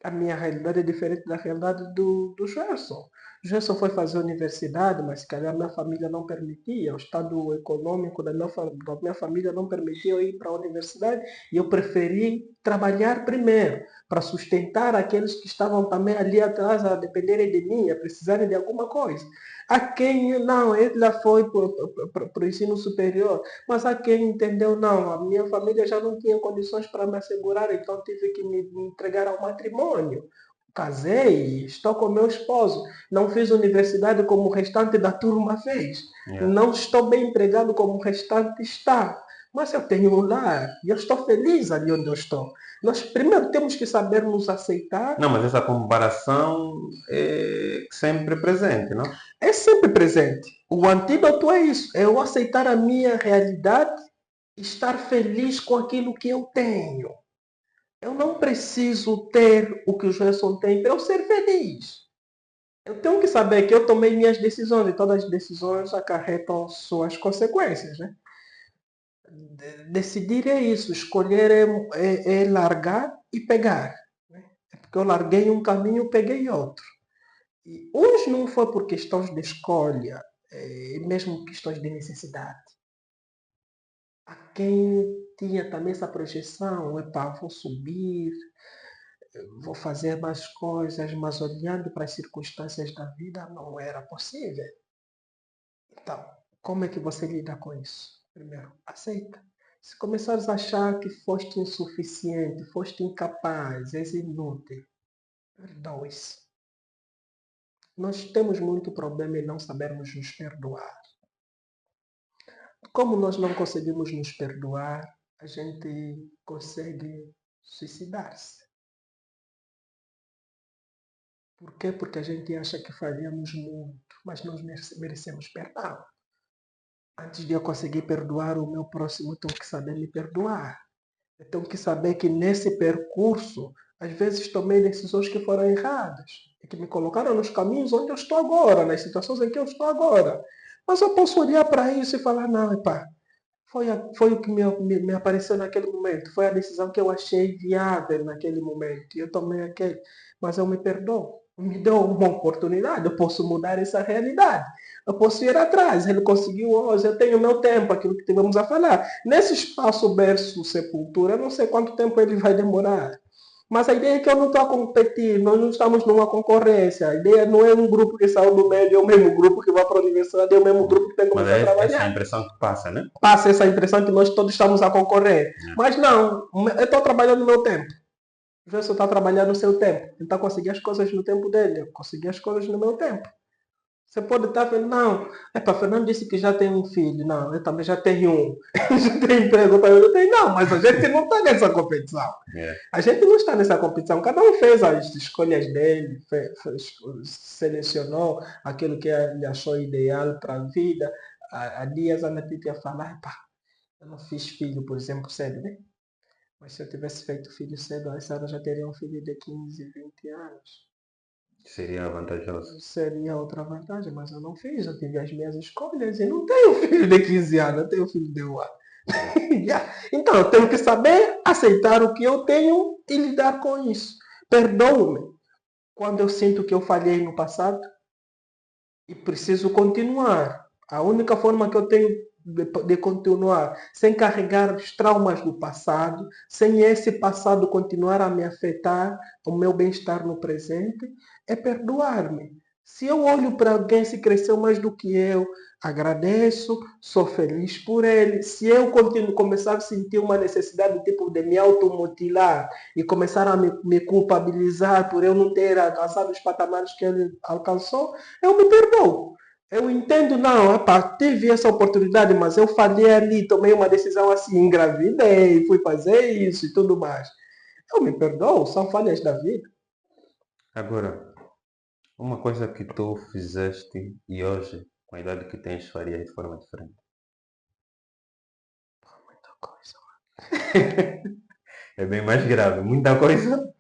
A minha realidade é diferente da realidade do Gerson. O Gerson foi fazer universidade, mas se calhar minha família não permitia, o estado econômico da minha família não permitia eu ir para a universidade e eu preferi trabalhar primeiro para sustentar aqueles que estavam também ali atrás a dependerem de mim, a precisarem de alguma coisa. Há quem, não, ele já foi para o ensino superior, mas há quem entendeu, não, a minha família já não tinha condições para me assegurar, então tive que me entregar ao matrimônio. Casei, estou com meu esposo, não fiz universidade como o restante da turma fez, Yeah. não estou bem empregado como o restante está, mas eu tenho um lar e eu estou feliz ali onde eu estou. Nós primeiro temos que saber nos aceitar. Não, mas essa comparação é sempre presente, não? É sempre presente. O antídoto é isso, é eu aceitar a minha realidade e estar feliz com aquilo que eu tenho. Eu não preciso ter o que o Gerson tem para eu ser feliz. Eu tenho que saber que eu tomei minhas decisões e todas as decisões acarretam suas consequências. Né? Decidir é isso, escolher é largar e pegar. Né? É porque eu larguei um caminho, peguei outro. E hoje não foi por questões de escolha, mesmo questões de necessidade. A quem tinha também essa projeção, epá, vou subir, vou fazer mais coisas, mas olhando para as circunstâncias da vida não era possível. Então, como é que você lida com isso? Primeiro, aceita. Se começares a achar que foste insuficiente, foste incapaz, és inútil, perdoe-se. Nós temos muito problema em não sabermos nos perdoar. Como nós não conseguimos nos perdoar, a gente consegue suicidar-se. Por quê? Porque a gente acha que falhamos muito. mas nós merecemos perdão. Antes de eu conseguir perdoar o meu próximo, eu tenho que saber me perdoar. Eu tenho que saber que nesse percurso, às vezes tomei decisões que foram erradas e que me colocaram nos caminhos onde eu estou agora, nas situações em que eu estou agora. Mas eu posso olhar para isso e falar, não, epá, foi o que me apareceu naquele momento, foi a decisão que eu achei viável naquele momento. E eu tomei aquele, mas eu me perdoo. Me deu uma oportunidade, eu posso mudar essa realidade. Eu posso ir atrás, ele conseguiu hoje, eu tenho meu tempo, aquilo que tivemos a falar. Nesse espaço berço sepultura, eu não sei quanto tempo ele vai demorar. Mas a ideia é que eu não estou a competir, nós não estamos numa concorrência. A ideia não é um grupo que saiu do médio, é o mesmo grupo que vai para a universidade, é o mesmo grupo que tem que Mas começar a é essa a trabalhar. impressão que passa, né? Passa essa impressão que nós todos estamos a concorrer. Mas não, eu estou trabalhando no meu tempo. O Wilson está trabalhando no seu tempo. Ele está conseguindo as coisas no tempo dele. Eu consegui as coisas no meu tempo. Você pode estar vendo, não, Fernando disse que já tem um filho. Não, eu também já tenho um. Já tenho emprego, eu também já tenho. Não, mas a gente não está nessa competição. É. A gente não está nessa competição. Cada um fez as escolhas dele, selecionou aquilo que ele achou ideal para a vida. Há dias a Natita ia falar, pá, eu não fiz filho, por exemplo, cedo, né? Mas se eu tivesse feito filho cedo, a Sara já teria um filho de 15, 20 anos. Seria vantajoso. Seria outra vantagem, mas eu não fiz. Eu tive as minhas escolhas e não tenho filho de 15 anos, eu tenho filho de 1 ano. Então, eu tenho que saber aceitar o que eu tenho e lidar com isso. Perdoo-me quando eu sinto que eu falhei no passado e preciso continuar. A única forma que eu tenho de continuar sem carregar os traumas do passado, sem esse passado continuar a me afetar o meu bem-estar no presente, é perdoar-me. Se eu olho para alguém que cresceu mais do que eu, agradeço, sou feliz por ele. Se eu começar a sentir uma necessidade tipo de me automutilar e começar a me culpabilizar por eu não ter alcançado os patamares que ele alcançou, eu me perdoo. Eu entendo, não, tive essa oportunidade, mas eu falhei ali, tomei uma decisão assim, engravidei, fui fazer isso e tudo mais. Eu me perdoo, são falhas da vida. Agora, uma coisa que tu fizeste e hoje, com a idade que tens, faria de forma diferente. Muita coisa. É bem mais grave. Muita coisa.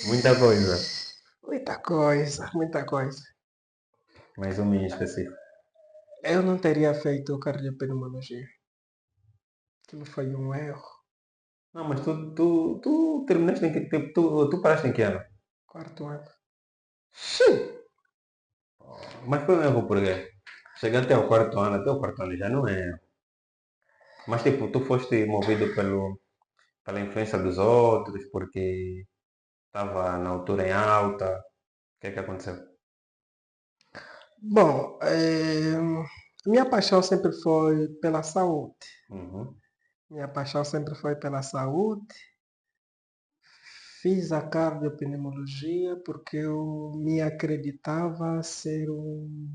Muita coisa. Muita coisa, muita coisa. Mais um em específico. Eu não teria feito cardiopneumologia. Aquilo foi um erro. Não, mas tu terminaste em que tempo? Tu paraste em que ano? Quarto ano. Mas foi um erro porque chegar até o quarto ano já não é. Mas tipo, tu foste movido pela influência dos outros, porque estava na altura em alta. O que é que aconteceu? Bom, minha paixão sempre foi pela saúde. Uhum. Minha paixão sempre foi pela saúde. Fiz a cardiopneumologia porque eu me acreditava ser um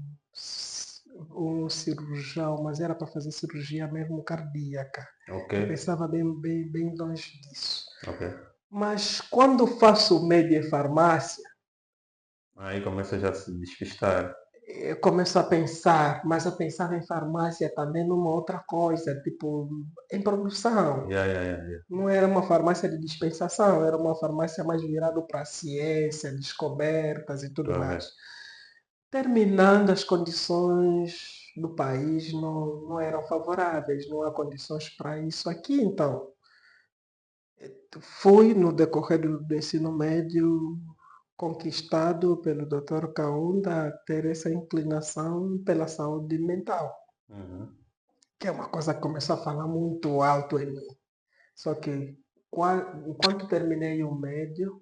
cirurgião, mas era para fazer cirurgia mesmo cardíaca. Ok, Eu pensava bem longe disso. ok. Mas quando faço média em farmácia, Aí começa já a se despistar. eu começo a pensar, mas eu pensava em farmácia também numa outra coisa, tipo em produção. Yeah. Não era uma farmácia de dispensação, era uma farmácia mais virada para a ciência, descobertas e tudo Estou a ver. mais. Terminando, as condições do país não eram favoráveis, não há condições para isso aqui, então. Fui, no decorrer do ensino médio, conquistado pelo Dr. Kaunda a ter essa inclinação pela saúde mental, Uhum. que é uma coisa que começou a falar muito alto em mim. Só que, enquanto terminei o médio,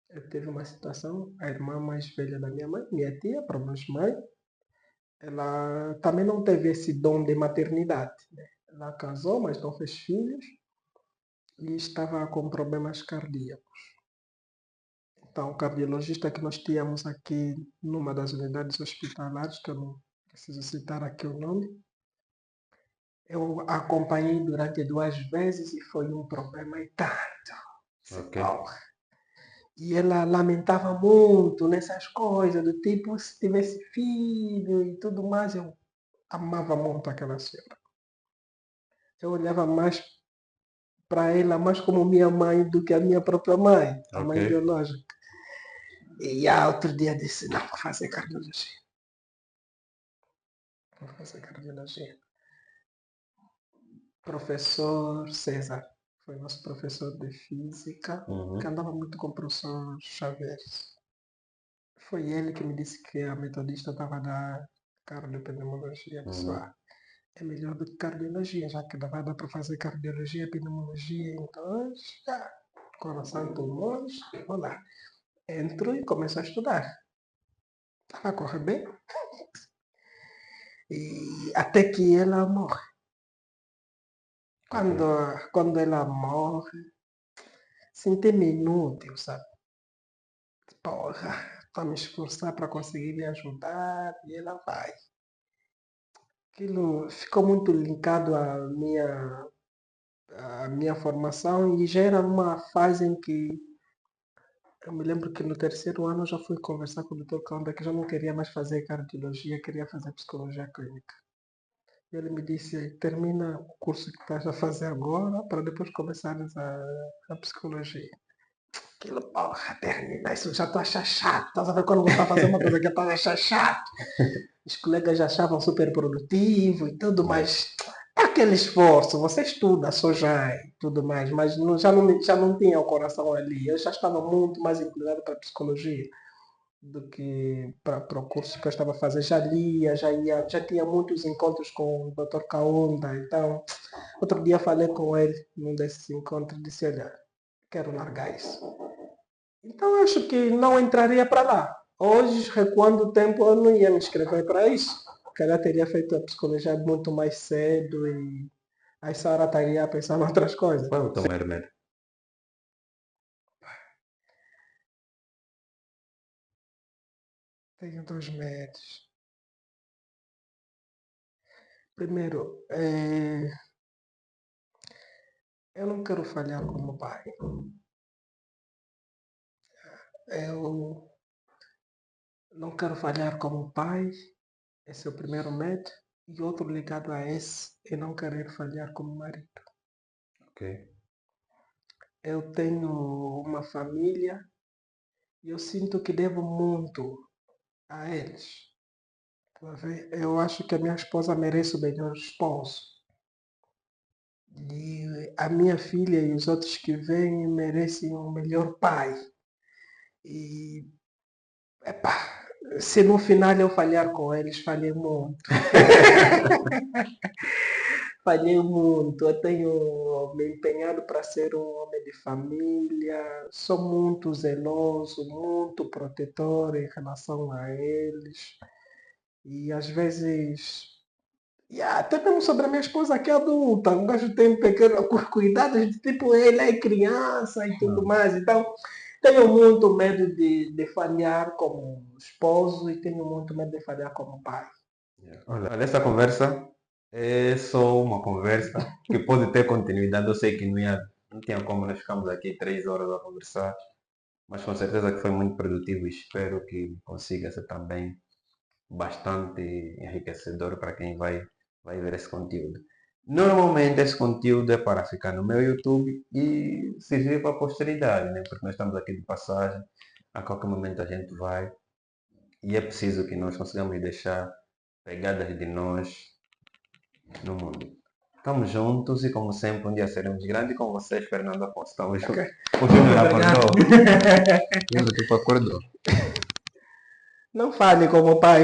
eu tive uma situação, a irmã mais velha da minha mãe, minha tia, para nós mãe, ela também não teve esse dom de maternidade. Né? Ela casou, mas não fez filhos e estava com problemas cardíacos. Então, o cardiologista que nós tínhamos aqui numa das unidades hospitalares, que eu não preciso citar aqui o nome, eu acompanhei durante 2 vezes e foi um problema e tanto. Ok. Bom, E ela lamentava muito nessas coisas, do tipo, se tivesse filho e tudo mais, eu amava muito aquela senhora. Eu olhava mais para ela mais como minha mãe do que a minha própria mãe, a Ok. mãe biológica. E outro dia disse, não, vou fazer cardiologia. Vou fazer cardiologia. Professor César, foi nosso professor de física, que Uhum. andava muito com o professor Xavier. Foi ele que me disse que a metodista estava a dar cardiopneumologia. Eu disse, Uhum. é melhor do que cardiologia, já que vai dar para fazer cardiologia, pneumologia, então, já, coração e pulmões, vou lá. Entro e começo a estudar. Estava a correr bem. E até que ela morre. Ok. Quando ela morre, senti-me inútil, sabe? Porra, estou a me esforçar para conseguir lhe ajudar e ela vai. Aquilo ficou muito linkado à minha formação e já era numa fase em que eu me lembro que no terceiro ano eu já fui conversar com o Dr. Kaunda que já não queria mais fazer cardiologia, queria fazer psicologia clínica. E ele me disse, termina o curso que estás a fazer agora para depois começares a psicologia. Aquilo, porra, termina isso, já estou a achar chato. Estás a ver quando você está a fazer uma coisa que estás a achar chato? Os colegas já achavam super produtivo e tudo, Yeah. mas é aquele esforço, você estuda, só já e tudo mais, mas já não tinha o coração ali. Eu já estava muito mais inclinado para a psicologia do que para o curso que eu estava a fazer. Já lia, já tinha muitos encontros com o Dr. Kaunda, então outro dia falei com ele num desses encontros e disse, olha, quero largar isso. Então acho que não entraria para lá. Hoje, recuando o tempo, eu não ia me inscrever para isso. Porque ela teria feito a psicologia muito mais cedo e a Sara estaria a pensar em outras coisas. Qual é o teu maior medo? Tenho dois medos. Primeiro, eu não quero falhar como pai. Eu não quero falhar como pai. Esse é o primeiro medo. E outro ligado a esse é não querer falhar como marido. Ok. Eu tenho uma família e eu sinto que devo muito a eles. Tá a ver? Eu acho que a minha esposa merece o melhor esposo. E a minha filha e os outros que vêm merecem o melhor pai. E, epá, se no final eu falhar com eles, falhei muito. Falhei muito. Eu tenho me empenhado para ser um homem de família. Sou muito zeloso, muito protetor em relação a eles. E às vezes, até mesmo sobre a minha esposa que é adulta, um gajo tem pequeno cuidados de tipo, ele é criança e tudo mais. Então, tenho muito medo de falhar como esposo e tenho muito medo de falhar como pai. Yeah. Olha, essa conversa é só uma conversa que pode ter continuidade. Eu sei que não tinha como nós ficarmos aqui 3 horas a conversar, mas com certeza que foi muito produtivo e espero que consiga ser também bastante enriquecedor para quem vai ver esse conteúdo. Normalmente esse conteúdo é para ficar no meu YouTube e servir para a posteridade, né? Porque nós estamos aqui de passagem, a qualquer momento a gente vai e é preciso que nós consigamos deixar pegadas de nós no mundo. Estamos juntos e como sempre um dia seremos grandes com vocês, Fernando Afonso. Estamos Ok? juntos. O Júnior Obrigado. acordou. Júnior tipo acordou. Não fale como pai.